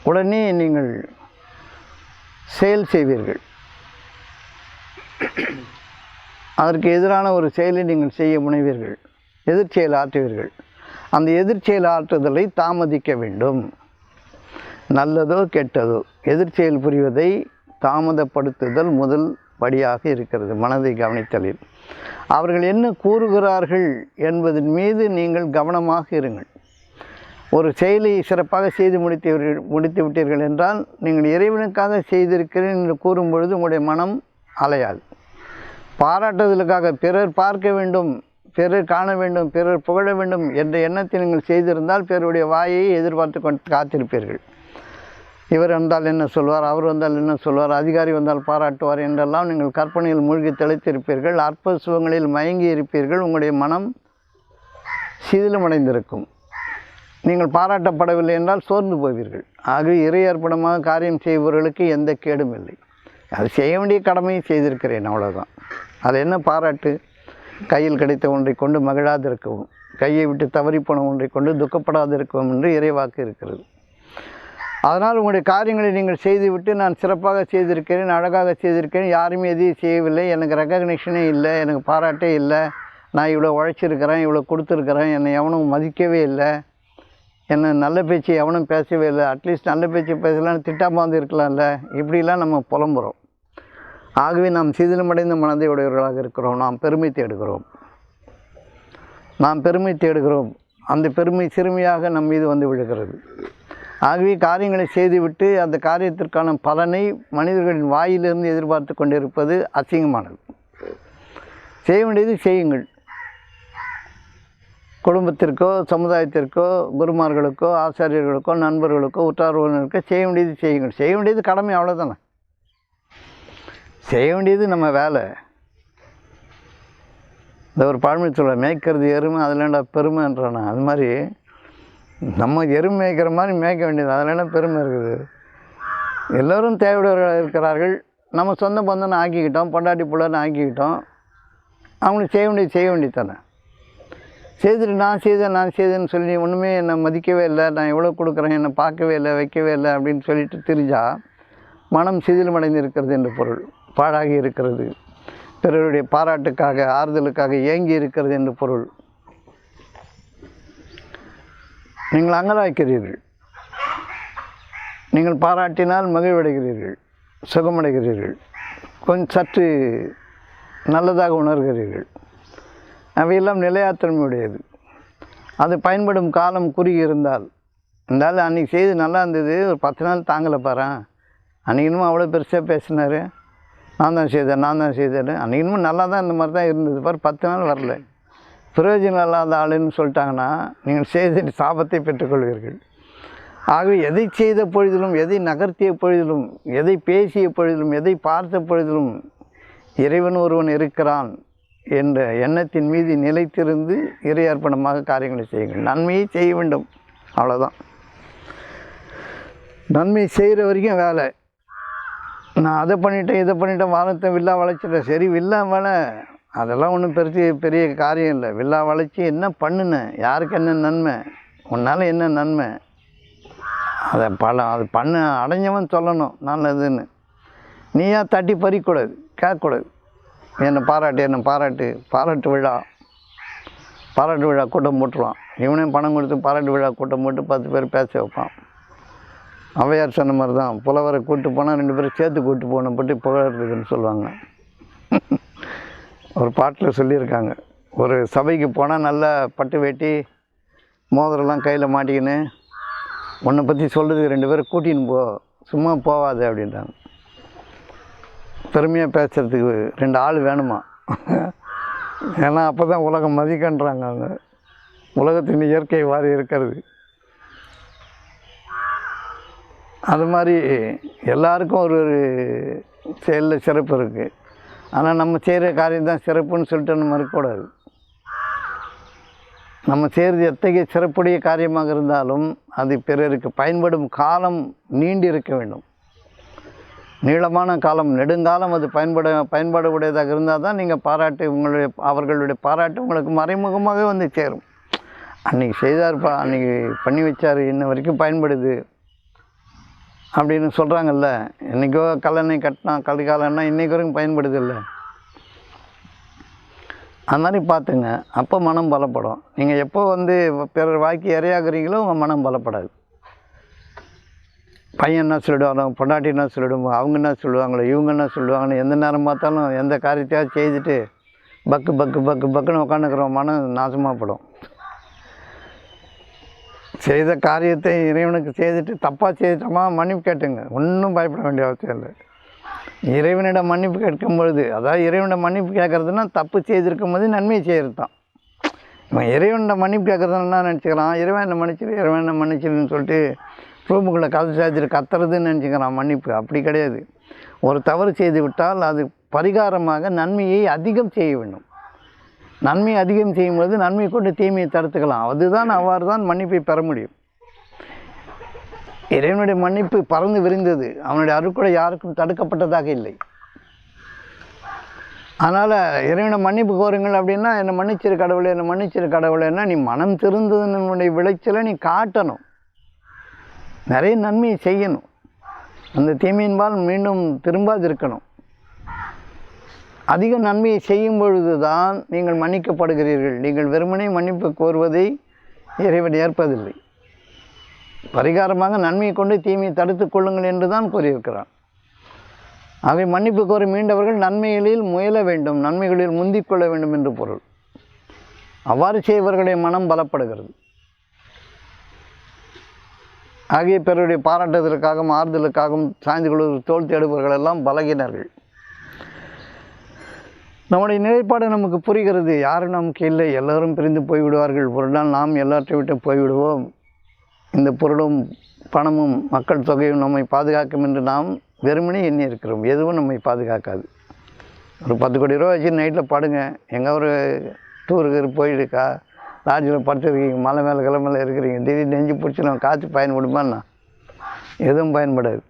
உடனே நீங்கள் செயல் செய்வீர்கள். அதற்கு எதிரான ஒரு செயலை நீங்கள் செய்ய முனைவீர்கள், எதிர்ச்செயல் ஆற்றுவீர்கள். அந்த எதிர்ச்செயல் ஆற்றுதலை தாமதிக்க வேண்டும். நல்லதோ கெட்டதோ எதிர்ச்செயல் புரிவதை தாமதப்படுத்துதல் முதல் படியாக இருக்கிறது மனதை கவனித்தலில். அவர்கள் என்ன கூறுகிறார்கள் என்பதன் மீது நீங்கள் கவனமாக இருங்கள். ஒரு செயலை சிறப்பாக செய்து முடித்து விட்டீர்கள் என்றால் நீங்கள் இறைவனுக்காக செய்திருக்கிறேன் என்று கூறும் பொழுது உங்களுடைய மனம் அலையாது. பாராட்டுதலுக்காக பிறர் பார்க்க வேண்டும், பிறர் காண வேண்டும், பிறர் புகழ வேண்டும் என்ற எண்ணத்தை நீங்கள் செய்திருந்தால் பிறருடைய வாயை எதிர்பார்த்து காத்திருப்பீர்கள். இவர் வந்தால் என்ன சொல்வார், அவர் வந்தால் என்ன சொல்வார், அதிகாரி வந்தால் பாராட்டுவார் என்றெல்லாம் நீங்கள் கற்பனையில் மூழ்கி தெளித்திருப்பீர்கள். அற்ப சுகங்களில் மயங்கி இருப்பீர்கள். உங்களுடைய மனம் சிதிலமடைந்திருக்கும். நீங்கள் பாராட்டப்படவில்லை என்றால் சோர்ந்து போவீர்கள். ஆகவே இறை அர்ப்பணமாக காரியம் செய்பவர்களுக்கு எந்த கேடும் இல்லை. அது செய்ய வேண்டிய கடமையை செய்திருக்கிறேன், அவ்வளோதான். அது என்ன பாராட்டு? கையில் கிடைத்த ஒன்றை கொண்டு மகிழாதிருக்கவும், கையை விட்டு தவறிப்போன ஒன்றை கொண்டு துக்கப்படாதிருக்கவும் என்று இறைவாக்கு இருக்கிறது. அதனால் உங்களுடைய காரியங்களை நீங்கள் செய்துவிட்டு நான் சிறப்பாக செய்திருக்கிறேன், அழகாக செய்திருக்கிறேன், யாருமே எதையும் செய்யவில்லை, எனக்கு ரெக்கக்னிஷனே இல்லை, எனக்கு பாராட்டே இல்லை, நான் இவ்வளோ உழைச்சிருக்கிறேன், இவ்வளோ கொடுத்துருக்குறேன், என்னை எவனும் மதிக்கவே இல்லை, என்னை நல்ல பேச்சு எவனும் பேசவே இல்லை, அட்லீஸ்ட் நல்ல பேச்சு பேசலான்னு திட்டாமல் வந்து இருக்கலாம்ல, இப்படிலாம் நம்ம புலம்புறோம். ஆகவே நாம் சிதிலமடைந்த மனதை உடையவர்களாக இருக்கிறோம். நாம் பெருமை தேடுகிறோம். அந்த பெருமை சிறுமியாக நம் மீது வந்து விழுகிறது. ஆகவே காரியங்களை செய்துவிட்டு அந்த காரியத்திற்கான பலனை மனிதர்களின் வாயிலிருந்து எதிர்பார்த்து கொண்டிருப்பது அசிங்கமானது. செய்ய வேண்டியது செய்யுங்கள். குடும்பத்திற்கோ, சமுதாயத்திற்கோ, குருமார்களுக்கோ, ஆசாரியர்களுக்கோ, நண்பர்களுக்கோ, உற்றார் உறவினருக்கோ செய்ய வேண்டியது செய்யுங்கள். செய்ய வேண்டியது கடமை, அவ்வளோதானே. செய்ய வேண்டியது நம்ம வேலை. இந்த ஒரு பழமொழி சொல்ல, மேய்க்கிறது எருமை அதில் பெருமைன்றானா, அது மாதிரி நம்ம எருமை மேய்க்கிற மாதிரி மேய்க்க வேண்டியது, அதில் பெருமை இருக்குது. எல்லோரும் தேவையுடையவர்கள் இருக்கிறார்கள். நம்ம சொந்த பந்தன்னு ஆக்கிக்கிட்டோம், பொண்டாட்டி பிள்ளைன்னு ஆக்கிக்கிட்டோம். அவங்களுக்கு செய்ய வேண்டியது தானே. செய்துட்டு நான் செய்தேன்னு சொல்லி ஒன்றுமே என்னை மதிக்கவே இல்லை, நான் எவ்வளோ கொடுக்குறேன், என்னை பார்க்கவே இல்லை, வைக்கவே இல்லை அப்படின்னு சொல்லிட்டு திரிஞ்சால் மனம் சிதிலமடைந்து இருக்கிறது என்று பொருள். பாழாகி இருக்கிறது, பிறருடைய பாராட்டுக்காக, ஆறுதலுக்காக ஏங்கி இருக்கிறது என்று பொருள். நீங்கள் அங்கலாய்க்கிறீர்கள். நீங்கள் பாராட்டினால் மகிழ்வடைகிறீர்கள், சுகமடைகிறீர்கள், கொஞ்சம் சற்று நல்லதாக உணர்கிறீர்கள். அவையெல்லாம் நிலையாத்தன்மையுடையது. அது பயன்படும் காலம் குறுகி இருந்தால், இருந்தாலும் அன்றைக்கி செய்து நல்லா இருந்தது, ஒரு 10 நாள் தாங்கலை பாரு, அன்றைக்கி இன்னமும் அவ்வளோ பெருசாக பேசினார், நான் தான் செய்தேன் அன்றைக்கி இன்னமும் நல்லா தான் இந்த மாதிரி தான் இருந்தது பாரு, 10 நாள் வரல, பிரயோஜனம் இல்லாத ஆளுன்னு சொல்லிட்டாங்கன்னா நீங்கள் செய்த சாபத்தை பெற்றுக்கொள்வீர்கள். ஆகவே எதை செய்த பொழுதிலும், எதை நகர்த்திய பொழுதிலும், எதை பேசிய பொழுதிலும், எதை பார்த்த பொழுதிலும் இறைவன் ஒருவன் இருக்கிறான் என்ற எண்ணத்தின் மீது நிலைத்திருந்து இறை அர்ப்பணமாக காரியங்களை செய்யுங்கள். நன்மையை செய்ய வேண்டும், அவ்வளோதான். நன்மை செய்கிற வரைக்கும் வேலை, நான் அதை பண்ணிட்டேன் இதை பண்ணிட்டேன் வாரத்தை வில்லா வளைச்சிட்டேன். சரி வில்லா வளை, அதெல்லாம் ஒன்றும் பெரிய காரியம் இல்லை. வில்லா வளைச்சி என்ன பண்ணுனேன், யாருக்கு என்ன நன்மை, உன்னால் என்ன நன்மை, அதை அது பண்ண அடைஞ்சவன் சொல்லணும் நல்லதுன்னு. நீயா தட்டி பறிக்கூடாது, கேட்கக்கூடாது. என்னை பாராட்டு விழா கூட்டம் போட்டுருவான். இவனே பணம் கொடுத்து பாராட்டு விழா கூட்டம் போட்டு 10 பேர் பேச வைப்பான். ஔவையார் சொன்ன மாதிரி தான், புலவரை கூப்பிட்டு போனால் 2 பேரும் சேர்த்து கூப்பிட்டு போகணும் பற்றி புகழறதுக்குன்னு சொல்லுவாங்க. ஒரு பாட்டில் சொல்லியிருக்காங்க, ஒரு சபைக்கு போனால் நல்லா பட்டு வேட்டி மோதிரெல்லாம் கையில் மாட்டிக்கின்னு உன்னை பற்றி சொல்கிறதுக்கு 2 பேரை கூட்டின்னு போ, சும்மா போவாது அப்படின்றாங்க. பெருமையாக பேசுகிறதுக்கு 2 ஆள் வேணுமா. ஏன்னா அப்போ தான் உலகம் மதிக்கன்றாங்க. அவங்க உலகத்தின் இயற்கை வாரி இருக்கிறது. அது மாதிரி எல்லாருக்கும் ஒரு செயலில் சிறப்பு இருக்குது. ஆனால் நம்ம செய்கிற காரியம் தான் சிறப்புன்னு சொல்லிட்டு நம்ம இருக்கக்கூடாது. நம்ம செய்கிறது எத்தகைய சிறப்புடைய காரியமாக இருந்தாலும் அது பிறருக்கு பயன்படும் காலம் நீண்டு இருக்க வேண்டும். நீளமான காலம், நெடுங்காலம் அது பயன்பாடு உடையதாக இருந்தால் தான் நீங்கள் அவர்களுடைய பாராட்டு உங்களுக்கு மறைமுகமாக வந்து சேரும். அன்றைக்கி செய்தார்ப்பா, அன்றைக்கி பண்ணி வச்சார், இன்ன வரைக்கும் பயன்படுது அப்படின்னு சொல்கிறாங்கல்ல. என்றைக்கோ கல்லணை கட்டினா கல்காலன்னா இன்றைக்கு வரைக்கும் பயன்படுது இல்லை. அது மாதிரி பார்த்துங்க, அப்போ மனம் பலப்படும். நீங்கள் எப்போ பிறர் வாக்கி இரையாகிறீங்களோ உங்கள் மனம் பலப்படாது. பையன் என்ன சொல்லிடுவாங்க, பொண்டாட்டி என்ன சொல்லிவிடுவோம், அவங்க என்ன சொல்லுவாங்களோ, இவங்க என்ன சொல்லுவாங்கன்னு எந்த நேரம் பார்த்தாலும் எந்த காரியத்தையாவது செய்துட்டு பக்குன்னு உட்காந்துக்கிறோம், மனம் நாசமாக படும். செய்த காரியத்தை இறைவனுக்கு செய்துட்டு தப்பாக செய்துட்டோமா மன்னிப்பு கேட்டுங்க, ஒன்றும் பயப்பட வேண்டிய அவசியம் இல்லை. இறைவனிடம் மன்னிப்பு கேட்கும் பொழுது, அதாவது இறைவனிடம் மன்னிப்பு கேட்குறதுனா தப்பு செய்திருக்கும் போது நன்மையை செய்கிறது தான். இவன் இறைவனிடம் மன்னிப்பு கேட்குறதுன்னு என்ன நினச்சிக்கிறான், இறைவன் என்ன மன்னிச்சிருன்னு சொல்லிட்டு ரூமுக்குள்ளே கதை சாய்ச்சிட்டு கத்துறதுன்னு நினச்சிக்கிறான் மன்னிப்பு. அப்படி கிடையாது. ஒரு தவறு செய்து விட்டால் அது பரிகாரமாக நன்மையை அதிகம் செய்ய வேண்டும். நன்மை அதிகம் செய்யும்போது நன்மை கொண்டு தீமையை தடுத்துக்கலாம். அதுதான் அவ்வாறு தான் மன்னிப்பை பெற முடியும். இறைவனுடைய மன்னிப்பு பறந்து விரிந்தது. அவனுடைய அருட்கொடை யாருக்கும் தடுக்கப்பட்டதாக இல்லை. அதனால் இறைவனை மன்னிப்பு கோருங்கள் அப்படின்னா, என்னை மன்னிச்சிரு கடவுளேன்னா நீ மனம் திருந்ததனுடைய விளைச்சலை நீ காட்டணும், நிறைய நன்மையை செய்யணும், அந்த தீமையின்பால் மீண்டும் திரும்பாது இருக்கணும். அதிக நன்மையை செய்யும் பொழுது தான் நீங்கள் மன்னிக்கப்படுகிறீர்கள். நீங்கள் வெறுமனே மன்னிப்பு கோருவதை இறைவன் ஏற்பதில்லை. பரிகாரமாக நன்மையை கொண்டு தீமையை தடுத்து கொள்ளுங்கள் என்று தான் கூறியிருக்கிறான். ஆகவே மன்னிப்பு கோரி மீண்டவர்கள் நன்மைகளில் முயல வேண்டும், நன்மைகளில் முந்திக் கொள்ள வேண்டும் என்று பொருள். அவ்வாறு செய்வர்களுடைய மனம் பலப்படுகிறது. ஆகிய பிறருடைய பாராட்டுதலுக்காகவும் ஆறுதலுக்காகவும் சாய்ந்து கொள்வது தோல் தேடுபவர்கள் எல்லாம் பலகினர்கள். நம்முடைய நிலைப்பாடு நமக்கு புரிகிறது. யாரும் நமக்கு இல்லை, எல்லோரும் பிரிந்து போய்விடுவார்கள், ஒரு நாள் நாம் எல்லாற்றை விட்டு போய்விடுவோம், இந்த பொருளும் பணமும் மக்கள் தொகையும் நம்மை பாதுகாக்கும் என்று நாம் வெறுமனே எண்ணி இருக்கிறோம். எதுவும் நம்மை பாதுகாக்காது. ஒரு 10 கோடி ரூபா வச்சு நைட்டில் படுங்க, எங்கே ஒரு டூருக்கு போயிடுக்கா, லாட்ஜில் படுத்துருக்கீங்க, மலை மேலே கிளம்பல இருக்கிறீங்க, திடீர்னு நெஞ்சு பிடிச்சி நம்ம காற்று பயன்படுமான்னா எதுவும் பயன்படாது.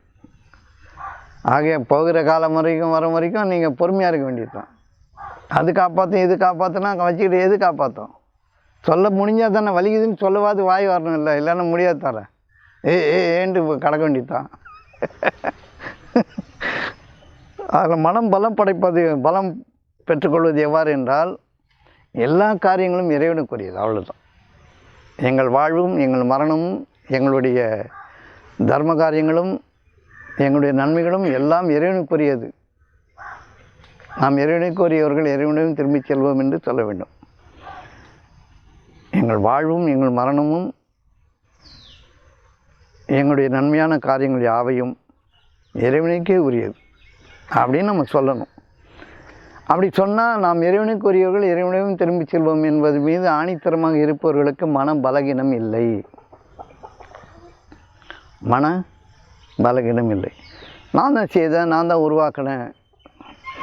ஆகிய போகிற காலம் வரைக்கும் வர வரைக்கும் நீங்கள் பொறுமையாக இருக்க வேண்டியது தான். அது காப்பாற்றும் இது காப்பாற்றினா வச்சுக்கிட்டு எது காப்பாற்றும், சொல்ல முடிஞ்சால் தானே, வலிக்குதுன்னு சொல்லவாது வாய் வரணும், இல்லை இல்லைன்னா முடியாது தரேன் ஏன்ட்டு கடக்க வேண்டியது தான். அதில் மனம் பலம் பெற்றுக்கொள்வது எவ்வாறு என்றால், எல்லா காரியங்களும் இறைவனுக்குரியது, அவ்வளோதான். எங்கள் வாழ்வும் எங்கள் மரணமும் எங்களுடைய தர்ம காரியங்களும் எங்களுடைய நன்மைகளும் எல்லாம் இறைவனுக்குரியது. நாம் இறைவனுக்குரியவர்கள், இறைவனையும் திரும்பிச் செல்வோம் என்று சொல்ல வேண்டும். எங்கள் வாழ்வும் எங்கள் மரணமும் எங்களுடைய நன்மையான காரியங்கள் யாவையும் இறைவனுக்கே உரியது அப்படின்னு நம்ம சொல்லணும். அப்படி சொன்னால் நாம் இறைவனுக்குரியவர்கள், இறைவனையும் திரும்பி செல்வோம் என்பது மீது ஆணித்தரமாக இருப்பவர்களுக்கு மன பலகீனம் இல்லை. மன பலகீனம் இல்லை. நான் தான் செய்தேன், நான் தான் உருவாக்கினேன்.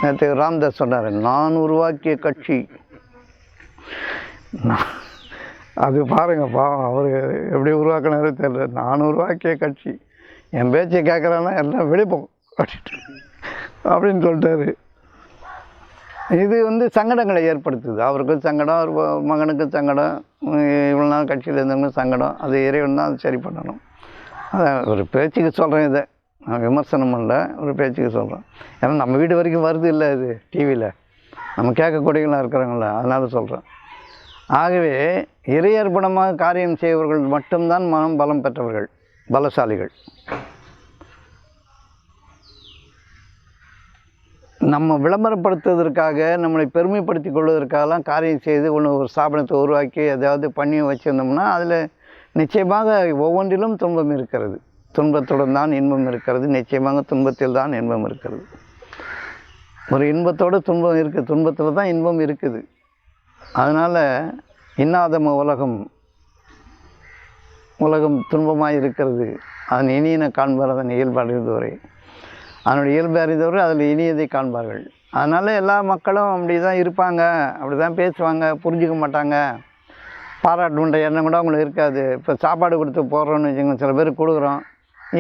நேற்று ராம்தாஸ் சொன்னார், நான் உருவாக்கிய கட்சி. அது பாருங்கப்பா, அவர் எப்படி உருவாக்கினாரு தெரியல. நான் உருவாக்கிய கட்சி, என் பேச்சை கேட்குறான்னா எல்லாம் வெளிப்போம் அப்படின்ட்டு அப்படின்னு சொல்லிட்டாரு. இது வந்து சங்கடங்களை ஏற்படுத்துது. அவருக்கும் சங்கடம், அவர் மகனுக்கும் சங்கடம், இவ்வளோ நாள் கட்சியில் இருந்தவங்க சங்கடம். அது இறைவன் தான் அது சரி பண்ணணும். அதான் ஒரு பேச்சுக்கு சொல்கிறேன், இதை நான் விமர்சனம் பண்ணல, ஒரு பேச்சுக்கு சொல்கிறேன். ஏன்னா நம்ம வீடு வரைக்கும் வருது இல்லை இது டிவியில், நம்ம கேட்கக்கூடியவங்களாம் இருக்கிறாங்கள, அதனால் சொல்கிறேன். ஆகவே இறையர்ப்பணமாக காரியம் செய்பவர்கள் மட்டும்தான் மனம் பலம் பெற்றவர்கள், பலசாலிகள். நம்ம விளம்பரப்படுத்துவதற்காக, நம்மளை பெருமைப்படுத்தி கொள்வதற்காகலாம் காரியம் செய்து ஒரு ஸ்தாபனத்தை உருவாக்கி எதாவது பண்ணி வச்சுருந்தோம்னா அதில் நிச்சயமாக ஒவ்வொன்றிலும் துன்பம் இருக்கிறது. துன்பத்துடன் தான் இன்பம் இருக்கிறது. நிச்சயமாக துன்பத்தில் தான் இன்பம் இருக்கிறது. ஒரு இன்பத்தோடு துன்பம் இருக்குது, துன்பத்தில் தான் இன்பம் இருக்குது. அதனால் இன்னாதம உலகம் துன்பமாக இருக்கிறது. அதன் இனியின காண்பார் அதன் இயல்பு அறிந்தவரை, அதனுடைய இயல்பு அறிந்தவரை அதில் இனியதை காண்பார்கள். அதனால் எல்லா மக்களும் அப்படி தான் இருப்பாங்க, அப்படி தான் பேசுவாங்க, புரிஞ்சிக்க மாட்டாங்க. பாராட்டுன்ற எண்ணம் கூட அவங்களுக்கு இருக்காது. இப்போ சாப்பாடு கொடுத்து போடுறோன்னு வச்சுக்கோங்க, சில பேர் கொடுக்குறோம்,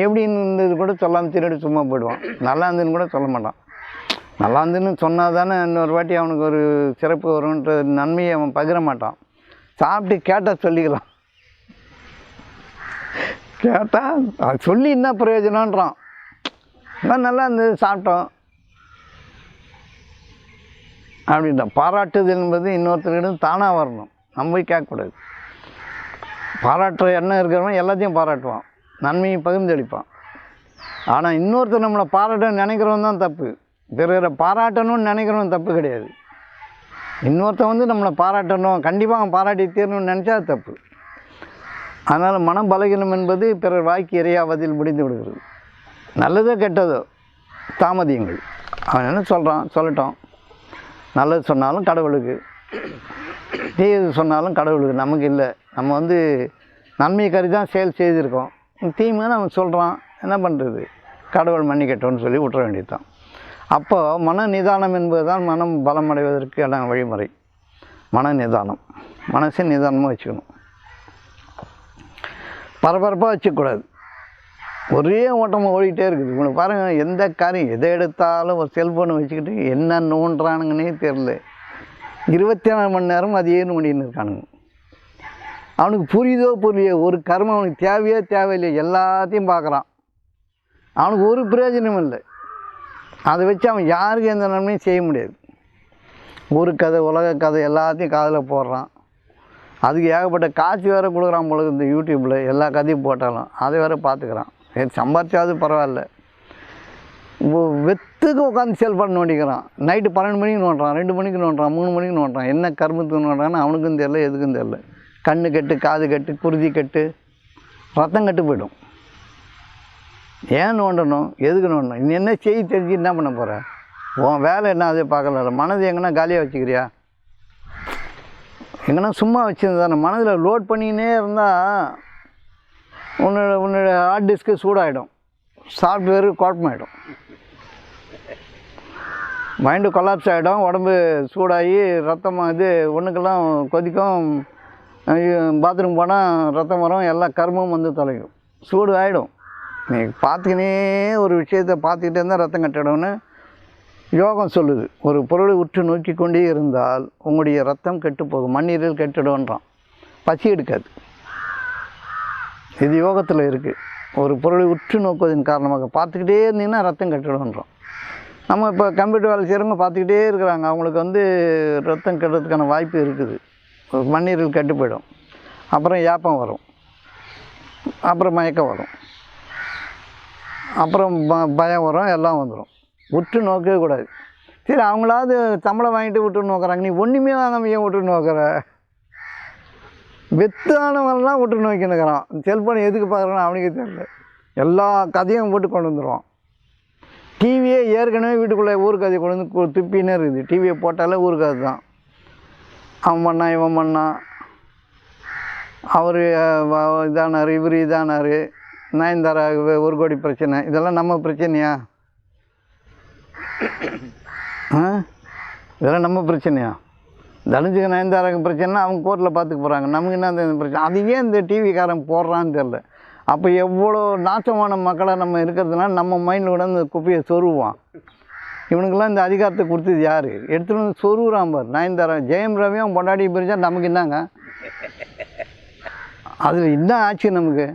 எப்படின்னு இருந்தது கூட சொல்லாமல் திருடி சும்மா போயிடுவான். நல்லா இருந்துன்னு கூட சொல்ல மாட்டான். நல்லா இருந்துன்னு சொன்னால் தானே இன்னொரு வாட்டி அவனுக்கு ஒரு சிறப்பு வரும்ன்ற நன்மையை அவன் பகிர மாட்டான். சாப்பிட்டு கேட்டால் சொல்லிக்கலாம், கேட்டால் அது சொல்லி என்ன பிரயோஜனன்றான். நல்லா இருந்தது சாப்பிட்டோம் அப்படின்ட்டான். பாராட்டுதல் என்பது இன்னொருத்தர்கிட்ட தானாக வரணும், நம்ம போய் கேட்கக்கூடாது. பாராட்டுற எண்ணம் இருக்கிறவன் எல்லாத்தையும் பாராட்டுவான், நன்மையை பகிர்ந்தளிப்பான். ஆனால் இன்னொருத்தர் நம்மளை பாராட்டணும்னு நினைக்கிறவன் தான் தப்பு. பிறரை பாராட்டணும்னு நினைக்கிறவன் தப்பு கிடையாது. இன்னொருத்தன் வந்து நம்மளை பாராட்டணும், கண்டிப்பாக அவன் பாராட்டி தீரணும்னு நினச்சா அது தப்பு. அதனால் மனம் பலகீனம் என்பது பிறர் வாய்க்கு இறையாவதில் முடிந்து விடுகிறது. நல்லதோ கெட்டதோ தாமதியங்கள். அவன் என்ன சொல்கிறான் சொல்லட்டும். நல்லது சொன்னாலும் கடவுளுக்கு, தீயது சொன்னாலும் கடவுளுக்கு, நமக்கு இல்லை. நம்ம வந்து நன்மை கருதி தான் செயல் செய்திருக்கோம். தீமைன்னு அவன் சொல்கிறான், என்ன பண்ணுறது, கடவுள் மன்னிக்கட்டும்னு சொல்லி விட்டுற வேண்டியது தான். அப்போது மன நிதானம் என்பது தான் மனம் பலமடைவதற்கான வழிமுறை. மன நிதானம், மனசை நிதானமாக வச்சுக்கணும், பரபரப்பாக வச்சுக்கூடாது. ஒரே ஓட்டமாக ஓடிக்கிட்டே இருக்குது. உங்களுக்கு பாருங்கள், எந்த காரியம் எதை எடுத்தாலும் ஒரு செல்ஃபோனை வச்சுக்கிட்டு என்ன நோண்டுறானுங்கன்னே தெரில. 24 மணி நேரம் அதையே நோண்டின்னு இருக்கானுங்க. அவனுக்கு புரியுதோ புரியலையோ, ஒரு கர்மம் அவனுக்கு தேவையோ தேவையில்லையோ எல்லாத்தையும் பார்க்குறான். அவனுக்கு ஒரு பிரயோஜனமும் இல்லை. அதை வச்சு அவன் யாருக்கும் எந்த நன்மையும் செய்ய முடியாது. ஒரு கதை, உலக கதை எல்லாத்தையும் காதில் போடுறான். அதுக்கு ஏகப்பட்ட காட்சி வேறு கொடுக்குறான் பொழுது இந்த யூடியூப்பில் எல்லா கதையும் போட்டாலும் அதை வேறு பார்த்துக்கிறான். சம்பாரிச்சாவது பரவாயில்ல, வெத்துக்கு உட்காந்து செல்ஃபோன் நோண்டிக்கிறான். நைட்டு 12 மணிக்கு நோண்டுறான், 2 மணிக்கு நோண்டுறான், 3 மணிக்கு நோண்டுறான். என்ன கர்மத்துக்கு நோண்டுறான்னு அவனுக்கும் தெரில, எதுக்கும் தெரில. கண்ணு கெட்டு, காது கெட்டு, குருதி கெட்டு, ரத்தம் கெட்டு போய்டும். ஏன் நோண்டணும், எதுக்கு நோண்டணும்? இன்னும் என்ன செய்தி தெரிஞ்சு என்ன பண்ண போகிற? உன் வேலை என்ன, அதே பார்க்கல. மனது எங்கன்னா காலியாக வச்சுக்கிறியா? எங்கன்னா சும்மா வச்சுருந்தானே. மனதில் லோட் பண்ணிக்கினே இருந்தால் உன்னோட ஹார்ட் டிஸ்க்கு சூடாகிடும், சாஃப்ட்வேரு குழப்பமாயிடும், மைண்டு கொலாப்ஸ் ஆகிடும், உடம்பு சூடாகி ரத்தம் இது ஒன்றுக்கெல்லாம் கொதிக்கும். பாத்ரூம் போனால் ரத்தம் வரும், எல்லா கர்மமும் வந்து தொலைக்கும், சூடு ஆகிடும். நீ பார்த்துக்கினே ஒரு விஷயத்தை பார்த்துக்கிட்டே இருந்தால் ரத்தம் கட்டிடும்னு யோகம் சொல்லுது. ஒரு பொருளை உற்று நோக்கி கொண்டே இருந்தால் உங்களுடைய ரத்தம் கெட்டு போகும், மண்ணீரில் கெட்டுடும்ன்றான். பசி எடுக்காது. இது யோகத்தில் இருக்குது. ஒரு பொருளை உற்று நோக்குவதன் காரணமாக பார்த்துக்கிட்டே இருந்தீங்கன்னா ரத்தம் கெட்டுடும்ன்றோம். நம்ம இப்போ கம்ப்யூட்டர் வேலை செய்கிறவங்க பார்த்துக்கிட்டே இருக்கிறாங்க, அவங்களுக்கு வந்து ரத்தம் கெட்டுறதுக்கான வாய்ப்பு இருக்குது. மண்ணீரில் கெட்டு போயிடும், அப்புறம் ஏப்பம் வரும், அப்புறம் மயக்கம் வரும், அப்புறம் பயம் வரும், எல்லாம் வந்துடும். உற்று நோக்கவே கூடாது. சரி, அவங்களாவது சம்பளம் வாங்கிட்டு விட்டு நோக்கிறாங்க, நீ ஒன்றுமே வாங்காம ஏன் விட்டு நோக்கிற? வெத்தானவெல்லாம் விட்டு நோக்கினுக்கிறான். செல்ஃபோன் எதுக்கு பார்க்குறான்னு அவனுக்கே தெரியல. எல்லா கதையும் போட்டு கொண்டு வந்துடுவான். டிவியே ஏற்கனவே வீட்டுக்குள்ளே ஊர் கதையை கொண்டு வந்து துப்பின்னே இருக்குது. டிவியை போட்டாலே ஊர் கதை தான். அவன் பண்ணான், இவன் பண்ணான், அவர் இதானார், இவர் இதானார், நயன்தாரா 1 கோடி பிரச்சனை. இதெல்லாம் நம்ம பிரச்சனையா? இதெல்லாம் நம்ம பிரச்சனையா? தனுஜுக்கு நயன்தாராக்கு பிரச்சனைனா அவங்க கோர்ட்டில் பார்த்துக்க போகிறாங்க, நமக்கு என்ன அந்த பிரச்சனை? அது ஏன் இந்த டிவிக்காரன் போடுறான்னு தெரில. அப்போ எவ்வளோ நாசமான மக்களை நம்ம இருக்கிறதுனால நம்ம மைண்டில் கூட அந்த குப்பையை சொருவான். இவனுக்கெல்லாம் இந்த அதிகாரத்தை கொடுத்தது யார்? எடுத்துகிட்டு வந்து சொருகுறான் பார் நயன்தாரா. ஜெயம் ரவியும் பொண்டாடி பிரிஞ்சா நமக்கு என்னங்க? அதில் என்ன ஆச்சு நமக்கு?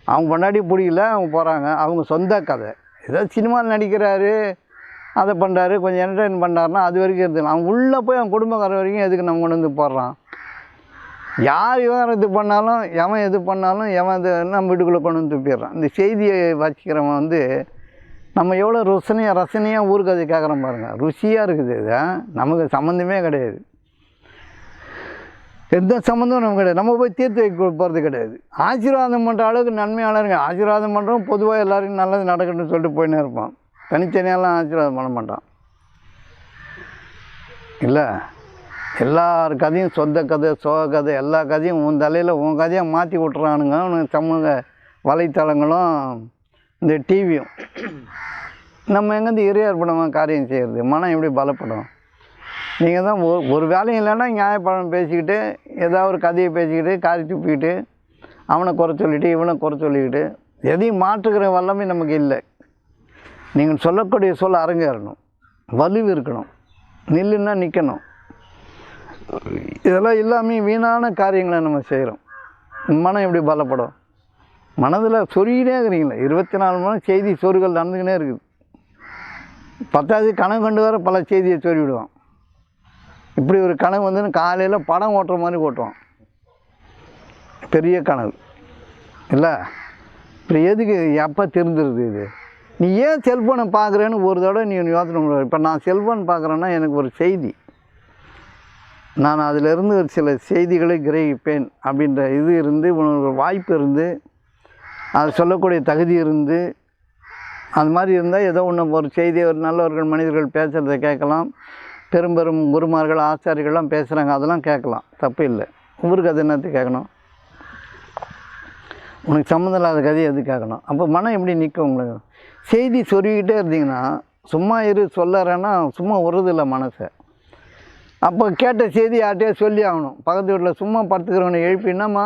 அவங்க பொண்டாடி பிடிக்கல, அவங்க போகிறாங்க. அவங்க சொந்த கதை. ஏதோ சினிமாவில் நடிக்கிறாரு, அதை பண்ணுறாரு, கொஞ்சம் என்டர்டைன் பண்ணுறாருன்னா அது வரைக்கும் எடுத்துக்கலாம். அவங்க உள்ளே போய் அவங்க குடும்பக்கார வரைக்கும் எதுக்கு நம்ம கொண்டு வந்து போடுறான்? யார் இவன் இது பண்ணாலும், எவன் எது பண்ணாலும், எவன் இது நம்ம வீட்டுக்குள்ளே கொண்டு வந்து துப்பிடுறான். இந்த செய்தியை வச்சுக்கிறவன் வந்து நம்ம எவ்வளோ ரசனையாக ஊருக்கு அது கேட்குறோம் பாருங்கள். ருசியாக இருக்குது. இது நமக்கு சம்மந்தமே கிடையாது. எந்த சம்மந்தமும் நமக்கு கிடையாது. நம்ம போய் தீர்த்து வைக்க போகிறது கிடையாது. ஆசீர்வாதம் பண்ணுற அளவுக்கு நன்மையாளருங்க. ஆசீர்வாதம் பண்ணுறோம், பொதுவாக எல்லோருக்கும் நல்லது நடக்கணும்னு சொல்லிட்டு போயின்னு இருப்பான். தனித்தனியாலாம் ஆசீர்வாதம் பண்ண மாட்டான். இல்லை, எல்லார் கதையும் சொந்த கதை, சோக கதை, எல்லா கதையும் உன் தலையில் உன் கதையை மாற்றி விட்டுறானுங்க. உனக்கு சமூக வலைத்தளங்களும் இந்த டிவியும். நம்ம எங்கேருந்து இறையர்ப்பணமாக காரியம் செய்கிறது? மனம் எப்படி பலப்படும்? நீங்கள் தான் ஒரு வேலையும் இல்லைன்னா நியாயப்படம் பேசிக்கிட்டு, ஏதாவது ஒரு கதையை பேசிக்கிட்டு, காரி துப்பிக்கிட்டு, அவனை குறை சொல்லிவிட்டு, இவனை குறை சொல்லிக்கிட்டு, எதையும் மாற்றுக்கிற வல்லமே நமக்கு இல்லை. நீங்கள் சொல்லக்கூடிய சொல்ல அரங்கேறணும், வலுவு இருக்கணும், நில்லுன்னா நிற்கணும். இதெல்லாம் இல்லாமல் வீணான காரியங்களை நம்ம செய்கிறோம். மனம் எப்படி பலப்படும்? மனதில் சொருகினே இருக்கிறீங்களே, 24 மணி செய்தி சொருகள் நடந்துக்கினே இருக்குது. 10வது கனவு கண்டு வர பல செய்தியை சொறி விடுவான். இப்படி ஒரு கனவு வந்து காலையில் படம் ஓட்டுற மாதிரி ஓட்டுவான். பெரிய கனவு இல்லை. இப்படி எதுக்கு எப்போ திருந்துருது இது? நீ ஏன் செல்ஃபோனை பார்க்குறேன்னு ஒரு தடவை நீ யோசனை பண்ணுவ. இப்போ நான் செல்ஃபோன் பார்க்குறேன்னா எனக்கு ஒரு செய்தி, நான் அதிலிருந்து ஒரு சில செய்திகளை கிரகிப்பேன் அப்படின்ற இது இருந்து, உனக்கு வாய்ப்பு இருந்து, அது சொல்லக்கூடிய தகுதி இருந்து, அது மாதிரி இருந்தால் ஏதோ ஒன்று ஒரு செய்தி, ஒரு நல்லவர்கள் மனிதர்கள் பேசுகிறத கேட்கலாம். பெரும் பெரும் குருமார்கள் ஆச்சாரிகள்லாம் பேசுகிறாங்க, அதெல்லாம் கேட்கலாம், தப்பு இல்லை. ஊருக்கு அது என்னத்து கேட்கணும்? உனக்கு சம்மந்தம் இல்லாத கதையை எது கேட்கணும்? அப்போ மனம் எப்படி நிற்கும் உங்களுக்கு? செய்தி சொருகிக்கிட்டே இருந்தீங்கன்னா சும்மா சொல்லறேன்னா சும்மா வருதில்லை மனசை. அப்போ கேட்ட செய்தி யார்கிட்டயே சொல்லி ஆகணும். பக்கத்து வீட்டில் சும்மா படுத்துக்கிறவனை எழுப்பினாம்மா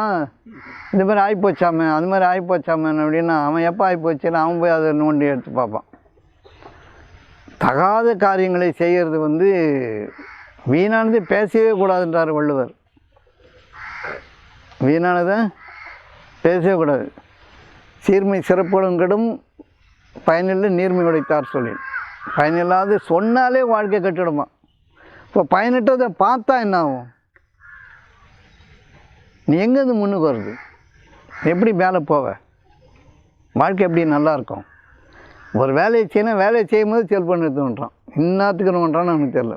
இந்த மாதிரி ஆகிப்போச்சாமே, அது மாதிரி ஆகிப்போச்சாமேன்னு அப்படின்னா அவன் எப்போ ஆகிப்போச்சுன்னா அவன் போய் அதை நோண்டி எடுத்து பார்ப்பான். தகாத காரியங்களை செய்கிறது வந்து வீணானது பேசவே கூடாதுன்றார் வள்ளுவர். வீணானதை பேசவே கூடாது. சீர்மை சிறப்புடன் கெடும் பயனில்லை நீர்மை உடைத்தார் சொல்லி. பயனில்லாது சொன்னாலே வாழ்க்கை கட்டிடுமா. இப்போ பயனிட்டதை பார்த்தா என்ன ஆகும்? நீ எங்கேருந்து முன்னுக்கு வருது? எப்படி மேலே போவ? வாழ்க்கை எப்படி நல்லாயிருக்கும்? ஒரு வேலையை செய்யணும், வேலையை செய்யும்போது செல்ஃபோன் எடுத்துன்றான். இன்னத்துக்குன்றான்னு எனக்கு தெரியல.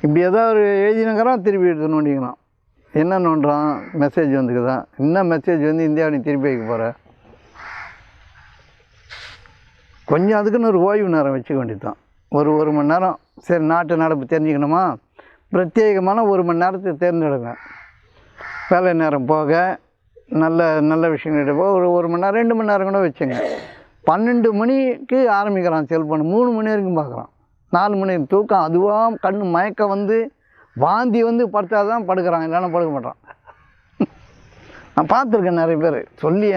இப்படி ஏதாவது ஒரு எழுதினுக்கிறான், திருப்பி எடுத்து நோண்டிக்கிறான். என்ன நோண்டுறான்? மெசேஜ் வந்துக்குதான். இன்னும் மெசேஜ் வந்து இந்தியாவை நீ திருப்பி வைக்க போகிற. கொஞ்சம் அதுக்குன்னு ஒரு ஓய்வு நேரம் வச்சுக்க வேண்டியது தான். ஒரு மணி நேரம். சரி, நாட்டு நடப்பு தெரிஞ்சுக்கணுமா, பிரத்யேகமான 1 மணி நேரத்தை தேர்ந்தெடுங்க. வேலை நேரம் போக நல்ல நல்ல விஷயங்கள் போக ஒரு மணி நேரம் 2 மணி நேரம் கூட வச்சுங்க. 12 மணிக்கு ஆரம்பிக்கிறான் செல்ஃபோன், 3 மணி வரைக்கும் பார்க்குறான். 4 மணி தூக்கம் அதுவாக கண் மயக்கம் வந்து வாந்தி வந்து படுத்தா தான் படுக்கிறான், இல்லைன்னா படுக்க மாட்டான். நான் பார்த்துருக்கேன் நிறைய பேர் சொல்லி,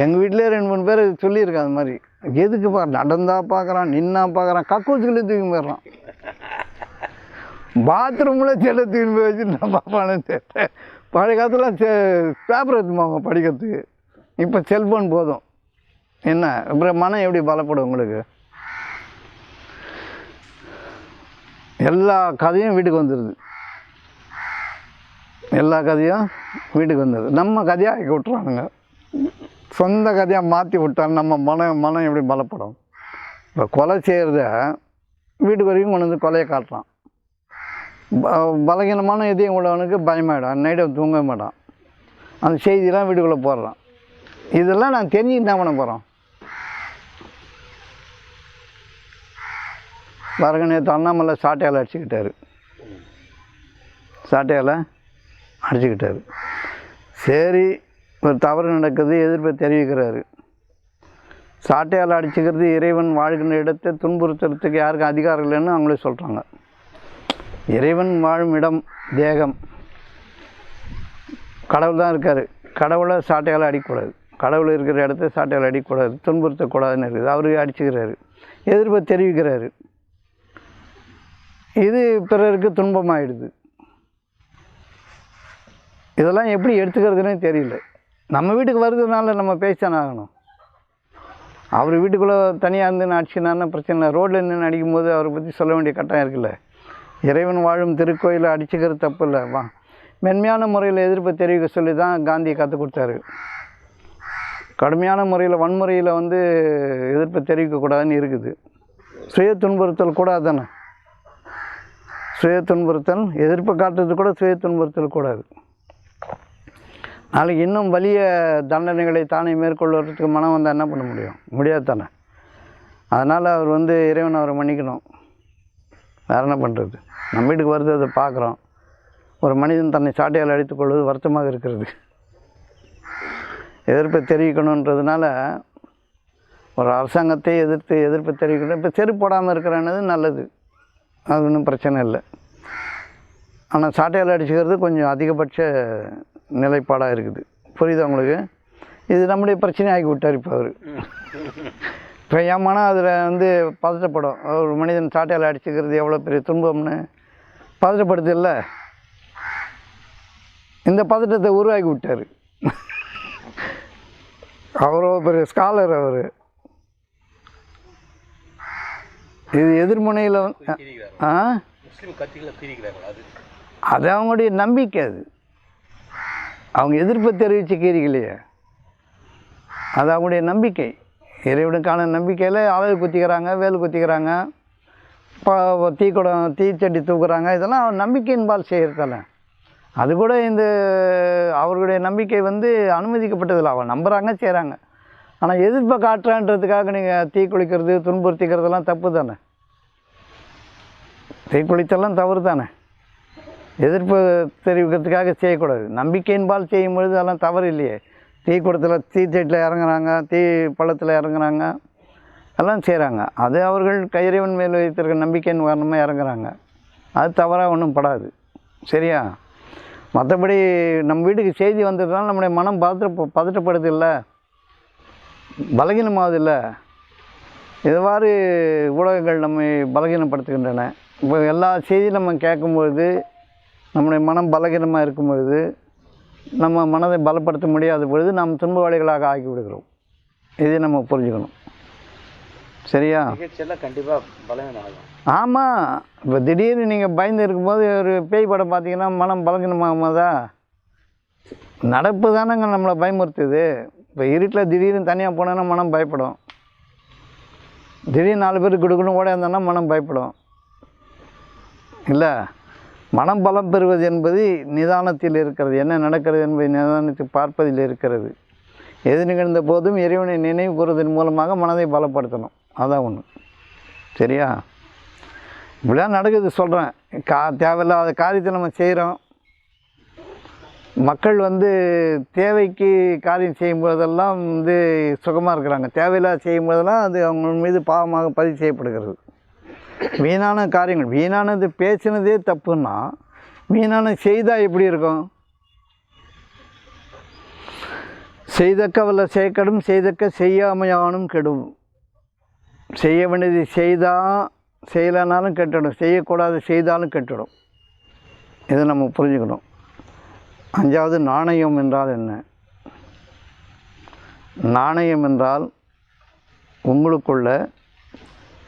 எங்கள் வீட்டிலே 2-3 பேர் சொல்லியிருக்கேன் அது மாதிரி. எதுக்கு நடந்தா பார்க்குறான், நின்னா பார்க்குறான், கக்கூச்சுக்குள்ளே தூக்கி போயிடுறான். பாத்ரூமில் செல்ல தூக்கி போய் வச்சு நான் பார்ப்பானு தெரியல. பழைய காலத்தில் பேப்பர் எடுத்துமாங்க படிக்கிறதுக்கு, இப்போ செல்ஃபோன் போதும். என்ன அப்புறம் மனம் எப்படி பலப்படும் உங்களுக்கு? எல்லா கதையும் வீட்டுக்கு வந்துடுது. எல்லா கதையும் வீட்டுக்கு வந்துடுது. நம்ம கதையாக ஆக்கி விட்டுறானுங்க. சொந்த கதையாக மாற்றி விட்டால் நம்ம மனம் எப்படி பலப்படும்? இப்போ கொலை செய்கிறத வீட்டுக்கு வரைக்கும் கொண்டு வந்து கொலையை காட்டுறான். பலகீனமான எதையும் உள்ளவனுக்கு பயமாயிடும், நைட்டை தூங்கவே மாட்டான். அந்த செய்தியெல்லாம் வீட்டுக்குள்ளே போடுறான். இதெல்லாம் நான் தெரிஞ்சுக்கிட்டு என்ன பண்ண போகிறோம்? பாருங்க, நேற்று அண்ணாமலை சாட்டையால் அடிச்சுக்கிட்டாரு. சரி, ஒரு தவறு நடக்குது, எதிர்ப்பை தெரிவிக்கிறாரு. சாட்டையால் அடிச்சுக்கிறது இறைவன் வாழ்கின்ற இடத்தை துன்புறுத்துறதுக்கு யாருக்கும் அதிகாரம் இல்லைன்னு அவங்களே சொல்கிறாங்க. இறைவன் வாழும் இடம் தேகம், கடவுள் தான் இருக்கார். கடவுளை சாட்டையால் அடிக்கக்கூடாது. கடவுள் இருக்கிற இடத்த சாட்டையால் அடிக்கக்கூடாது, துன்புறுத்தக்கூடாதுன்னு இருக்குது. அவரு அடிச்சுக்கிறாரு, எதிர்ப்பை தெரிவிக்கிறாரு. இது பிறருக்கு துன்பமாயிடுது. இதெல்லாம் எப்படி எடுத்துக்கிறதுனே தெரியல. நம்ம வீட்டுக்கு வருதுனால நம்ம பேசித்தானே ஆகணும். அவர் வீட்டுக்குள்ளே தனியாக இருந்து அடிச்சுனான்னா பிரச்சனை இல்லை. ரோட்டில் நின்று அடிக்கும்போது அவரை பற்றி சொல்ல வேண்டிய கட்டாயம் இருக்குல்ல. இறைவன் வாழும் திருக்கோயிலை அடிச்சுக்கிறது தப்பு இல்லை. மென்மையான முறையில் எதிர்ப்பை தெரிவிக்க சொல்லி தான் காந்தி கற்றுக் கொடுத்தாரு. கடுமையான முறையில் வன்முறையில் எதிர்ப்பை தெரிவிக்கக்கூடாதுன்னு இருக்குது. சுய துன்புறுத்தல் கூடாது தானே. சுய துன்புறுத்தல், எதிர்ப்பை காட்டுறது கூட சுய துன்புறுத்தல் கூடாது. நாளைக்கு இன்னும் வலிய தண்டனைகளை தானே மேற்கொள்வதற்கு மனம் வந்தால் என்ன பண்ண முடியும்? முடியாது தானே. அதனால் அவர் இறைவன் அவரை மன்னிக்கணும். வேறு என்ன பண்ணுறது? நம்ம வீட்டுக்கு வருது, அதை பார்க்குறோம். ஒரு மனிதன் தன்னை சாட்டையால் அடித்துக்கொள்வது வருத்தமாக இருக்கிறது. எதிர்ப்பை தெரிவிக்கணுன்றதுனால ஒரு அரசாங்கத்தை எதிர்ப்பை தெரிவிக்கணும். இப்போ செருப்பு போடாமல் இருக்கிறானது நல்லது, அது ஒன்றும் பிரச்சனை இல்லை. ஆனால் சாட்டையால் அடிச்சுக்கிறது கொஞ்சம் அதிகபட்ச நிலைப்பாடாக இருக்குது. புரியுது உங்களுக்கு? இது நம்முடைய பிரச்சனை ஆக்கி விட்டார் இப்போ அவர். இப்போ ஏமானா அதில் பதட்டப்படும். ஒரு மனிதன் சாட்டையால் அடிச்சுக்கிறது எவ்வளோ பெரிய துன்பம்னு பதட்டப்படுது இல்லை. இந்த பதட்டத்தை உருவாக்கி விட்டார். அவரோ பெரிய ஸ்காலர் அவர். இது எதிர்முனையில் அது அவங்களுடைய நம்பிக்கை. அது அவங்க எதிர்ப்பை தெரிவித்து கீரிக்கலையே, அது அவங்களுடைய நம்பிக்கை. இறைவனுக்கான நம்பிக்கையில் அழகு குத்திக்கிறாங்க, வேல் குத்திக்கிறாங்க, தீக்குடம் தீச்சட்டி தூக்குறாங்க. இதெல்லாம் நம்பிக்கையின்பால் செய்கிறதால அது கூட அவர்களுடைய நம்பிக்கை அனுமதிக்கப்பட்டதில்லை. அவங்க நம்புகிறாங்க, செய்கிறாங்க. ஆனால் எதிர்ப்பை காட்டுறான்றதுக்காக நீங்கள் தீ குளிக்கிறது, துன்புறுத்திக்கிறதெல்லாம் தப்பு தானே. தீ குளித்தெல்லாம் தவறு தானே. எதிர்ப்பு தெரிவிக்கிறதுக்காக செய்யக்கூடாது. நம்பிக்கையின்பால் செய்யும் பொழுது அதெல்லாம் தவறு இல்லையே. தீக்குடத்தில் தீச்சட்டில் இறங்குறாங்க, தீ பள்ளத்தில் இறங்குறாங்க, எல்லாம் செய்கிறாங்க. அது அவர்கள் இறைவன் மேல் வைத்திருக்க நம்பிக்கையின் காரணமாக இறங்குறாங்க. அது தவறாக ஒன்றும் படாது. சரியா? மற்றபடி நம்ம வீட்டுக்கு செய்தி வந்ததுனால நம்முடைய மனம் பதட்டப்படுது இல்லை, பலகீனமாகுது இல்லை. இதுவாறு ஊடகங்கள் நம்மை பலகீனப்படுத்துகின்றன. இப்போ எல்லா செய்தியும் நம்ம கேட்கும்பொழுது நம்முடைய மனம் பலகீனமாக இருக்கும் பொழுது, நம்ம மனதை பலப்படுத்த முடியாத பொழுது நாம் துன்பவாளிகளாக ஆக்கி விடுகிறோம். இதை நம்ம புரிஞ்சுக்கணும். சரியா? கண்டிப்பாக பலகீனமாகும். ஆமாம். இப்போ திடீர்னு நீங்கள் பயந்து இருக்கும்போது ஒரு பேய் படம் பார்த்தீங்கன்னா மனம் பலகீனமாகுமாதா? நடப்பு தானேங்க நம்மளை பயமுறுத்துது. இப்போ இருட்டில் திடீர்னு தனியாக போனோன்னா மனம் பயப்படும். திடீர்னு 4 பேருக்கு கொடுக்கணும் ஓட இருந்தோன்னா மனம் பயப்படும் இல்லை. மனம் பலம் பெறுவது என்பது நிதானத்தில் இருக்கிறது. என்ன நடக்கிறது என்பதை நிதானத்தை பார்ப்பதில் இருக்கிறது. எது நிகழ்ந்த போதும் இறைவனை நினைவு கூறுவதன் மூலமாக மனதை பலப்படுத்தணும். அதான் ஒன்று. சரியா? இப்படிலாம் நடக்குது சொல்கிறேன். தேவையில்லாத காரியத்தை நம்ம செய்கிறோம். மக்கள் தேவைக்கு காரியம் செய்யும்போதெல்லாம் சுகமாக இருக்கிறாங்க. தேவையில்லாத செய்யும்போதெல்லாம் அது அவங்க மீது பாவமாக பதிவு செய்யப்படுகிறது. வீணான காரியங்கள், வீணானது பேசினதே தப்புன்னா வீணான செய்தால் எப்படி இருக்கும்? செய்தக்க வல்ல செய்யக்கடும், செய்தக்க செய்யாமையானும் கெடும். செய்ய வேண்டியது செய்யலைனாலும் கெட்டுடும், செய்யக்கூடாது செய்தாலும் கெட்டுடும். இதை நம்ம புரிஞ்சுக்கணும். 5வது, நாணயம் என்றால் என்ன? நாணயம் என்றால் உங்களுக்குள்ள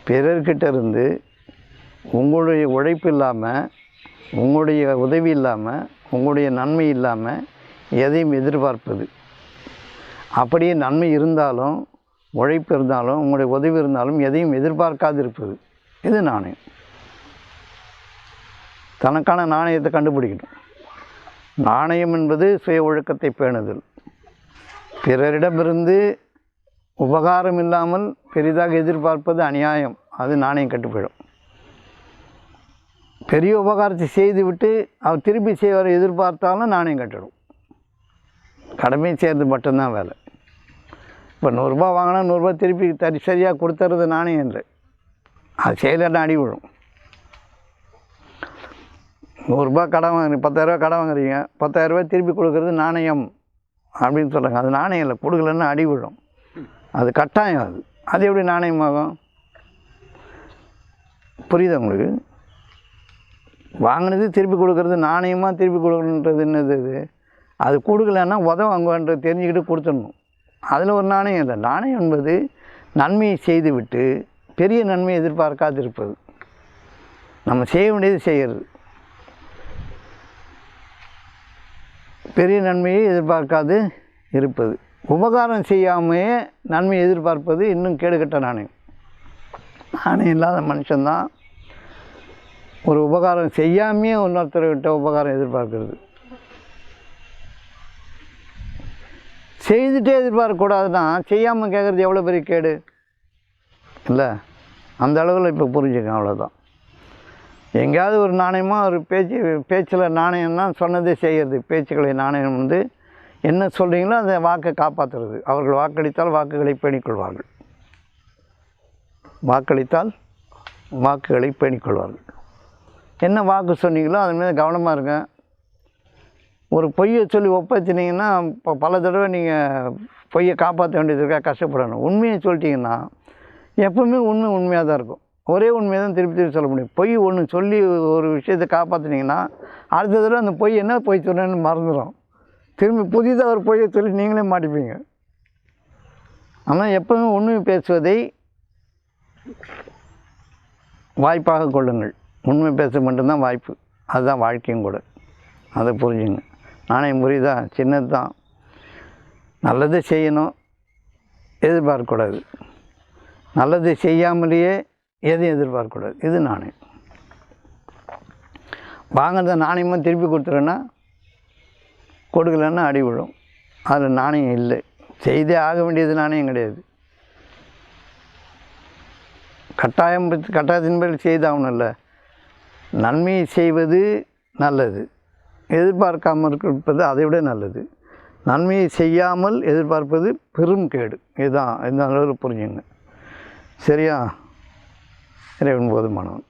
பிறர்கிட்ட இருந்து உங்களுடைய உழைப்பு இல்லாமல், உங்களுடைய உதவி இல்லாமல், உங்களுடைய நன்மை இல்லாமல் எதையும் எதிர்பார்ப்பது. அப்படியே நன்மை இருந்தாலும், உழைப்பு இருந்தாலும், உங்களுடைய உதவி இருந்தாலும் எதையும் எதிர்பார்க்காது இருப்பது. இது நாணயம். தனக்கான நாணயத்தை கண்டுபிடிக்கணும். நாணயம் என்பது சுய ஒழுக்கத்தை பேணுதல். பிறரிடமிருந்து உபகாரம் இல்லாமல் பெரிதாக எதிர்பார்ப்பது அநியாயம். அது நாணயம் கட்டுப்படும். பெரிய உபகாரத்தை செய்துவிட்டு அவர் திருப்பி செய்வார் எதிர்பார்த்தாலும் நாணயம் கட்டிடும். கடமை செய்கிறது மட்டும்தான் வேலை. இப்போ 100 ரூபா வாங்கினா 100 ரூபா திருப்பி சரியாக கொடுத்துறது நாணயம் என்று. அது செய்யலைன்னா அடி விழும். 100 ரூபா கடன் வாங்குறீங்க, 10,000 ரூபா கடன் வாங்குறீங்க, 10,000 ரூபாய் திருப்பி கொடுக்குறது நாணயம் அப்படின்னு சொல்கிறாங்க. அது நாணயம் இல்லை, கொடுக்கலன்னா அடி விழும். அது கட்டாயம். அது எப்படி நாணயமாகும்? புரியுதா உங்களுக்கு? வாங்கினது திருப்பி கொடுக்குறது, நாணயமாக திருப்பி கொடுக்கணுன்றது என்னது இது? அது கொடுக்கலன்னா உதவாங்குவான்றது தெரிஞ்சுக்கிட்டு கொடுத்துடணும். அதில் ஒரு நாணயம் இல்லை. நாணயம் என்பது நன்மையை செய்துவிட்டு பெரிய நன்மையை எதிர்பார்க்காது இருப்பது. நம்ம செய்ய வேண்டியது செய்கிறது, பெரிய நன்மையை எதிர்பார்க்காது இருப்பது. உபகாரம் செய்யாமையே நன்மையை எதிர்பார்ப்பது இன்னும் கேடுகட்ட நாணயம். நாணயம் இல்லாத மனுஷன்தான் ஒரு உபகாரம் செய்யாமையே இன்னொருத்தர்கிட்ட உபகாரம் எதிர்பார்க்கிறது. செய்துகிட்டே எதிர்பார்க்கக்கூடாதுன்னா செய்யாமல் கேட்குறது எவ்வளோ பெரிய கேடு இல்லை? அந்த அளவில் இப்போ புரிஞ்சுக்கங்க, அவ்வளோதான். எங்கேயாவது ஒரு நாணயமாக ஒரு பேச்சில் நாணயம்னா சொன்னதே செய்கிறது. பேச்சுக்களை நாணயம் வந்து என்ன சொல்கிறீங்களோ அந்த வாக்கை காப்பாற்றுறது. அவர்கள் வாக்களித்தால் வாக்குகளை பேணிக்கொள்வார்கள். வாக்களித்தால் வாக்குகளை பேணிக்கொள்வார்கள். என்ன வாக்கு சொன்னீங்களோ அதன் மீது கவனமாக இருங்க. ஒரு பொய்யை சொல்லி ஒப்பச்சிட்டிங்கன்னா இப்போ பல தடவை நீங்கள் பொய்யை காப்பாற்ற வேண்டியதுக்காக கஷ்டப்படணும். உண்மையை சொல்லிட்டிங்கன்னா எப்பவுமே உண்மையாக தான் இருக்கும். ஒரே உண்மையை தான் திருப்பி திருப்பி சொல்ல முடியும். பொய் ஒன்று சொல்லி ஒரு விஷயத்தை காப்பாற்றினீங்கன்னா அடுத்த தடவை அந்த பொய் என்ன பொய் சொன்னேன்னு மறந்துடும். திரும்பி புதிதாக ஒரு பொய்யை சொல்லி நீங்களே மாட்டிப்பீங்க. ஆனால் எப்பவுமே உண்மை பேசுவதை வாய்ப்பாக கொள்ளுங்கள். உண்மை பேச மட்டும்தான் வாய்ப்பு. அதுதான் வாழ்க்கையும் கூட. அதை புரிஞ்சுங்க. நாணயம் புரியுதா? சின்னது தான். நல்லதை செய்யணும், எதிர்பார்க்கக்கூடாது. நல்லதை செய்யாமலேயே எதையும் எதிர்பார்க்கக்கூடாது. இது நாணயம். வாங்கிறத நாணயமாக திருப்பி கொடுத்துருன்னா கொடுக்கலன்னா அடி விழும். அதில் நாணயம் இல்லை. செய்தே ஆக வேண்டியது நாணயம் கிடையாது. கட்டாயத்தின் பேர் செய்தாகணும்ல. நன்மையை செய்வது நல்லது, எதிர்பார்க்காமல் இருப்பது அதை விட நல்லது. நன்மையை செய்யாமல் எதிர்பார்ப்பது பெரும் கேடு. இதுதான் இந்த அளவில் புரிஞ்சுங்க. சரியா? இறைவன் போதுமானவன்.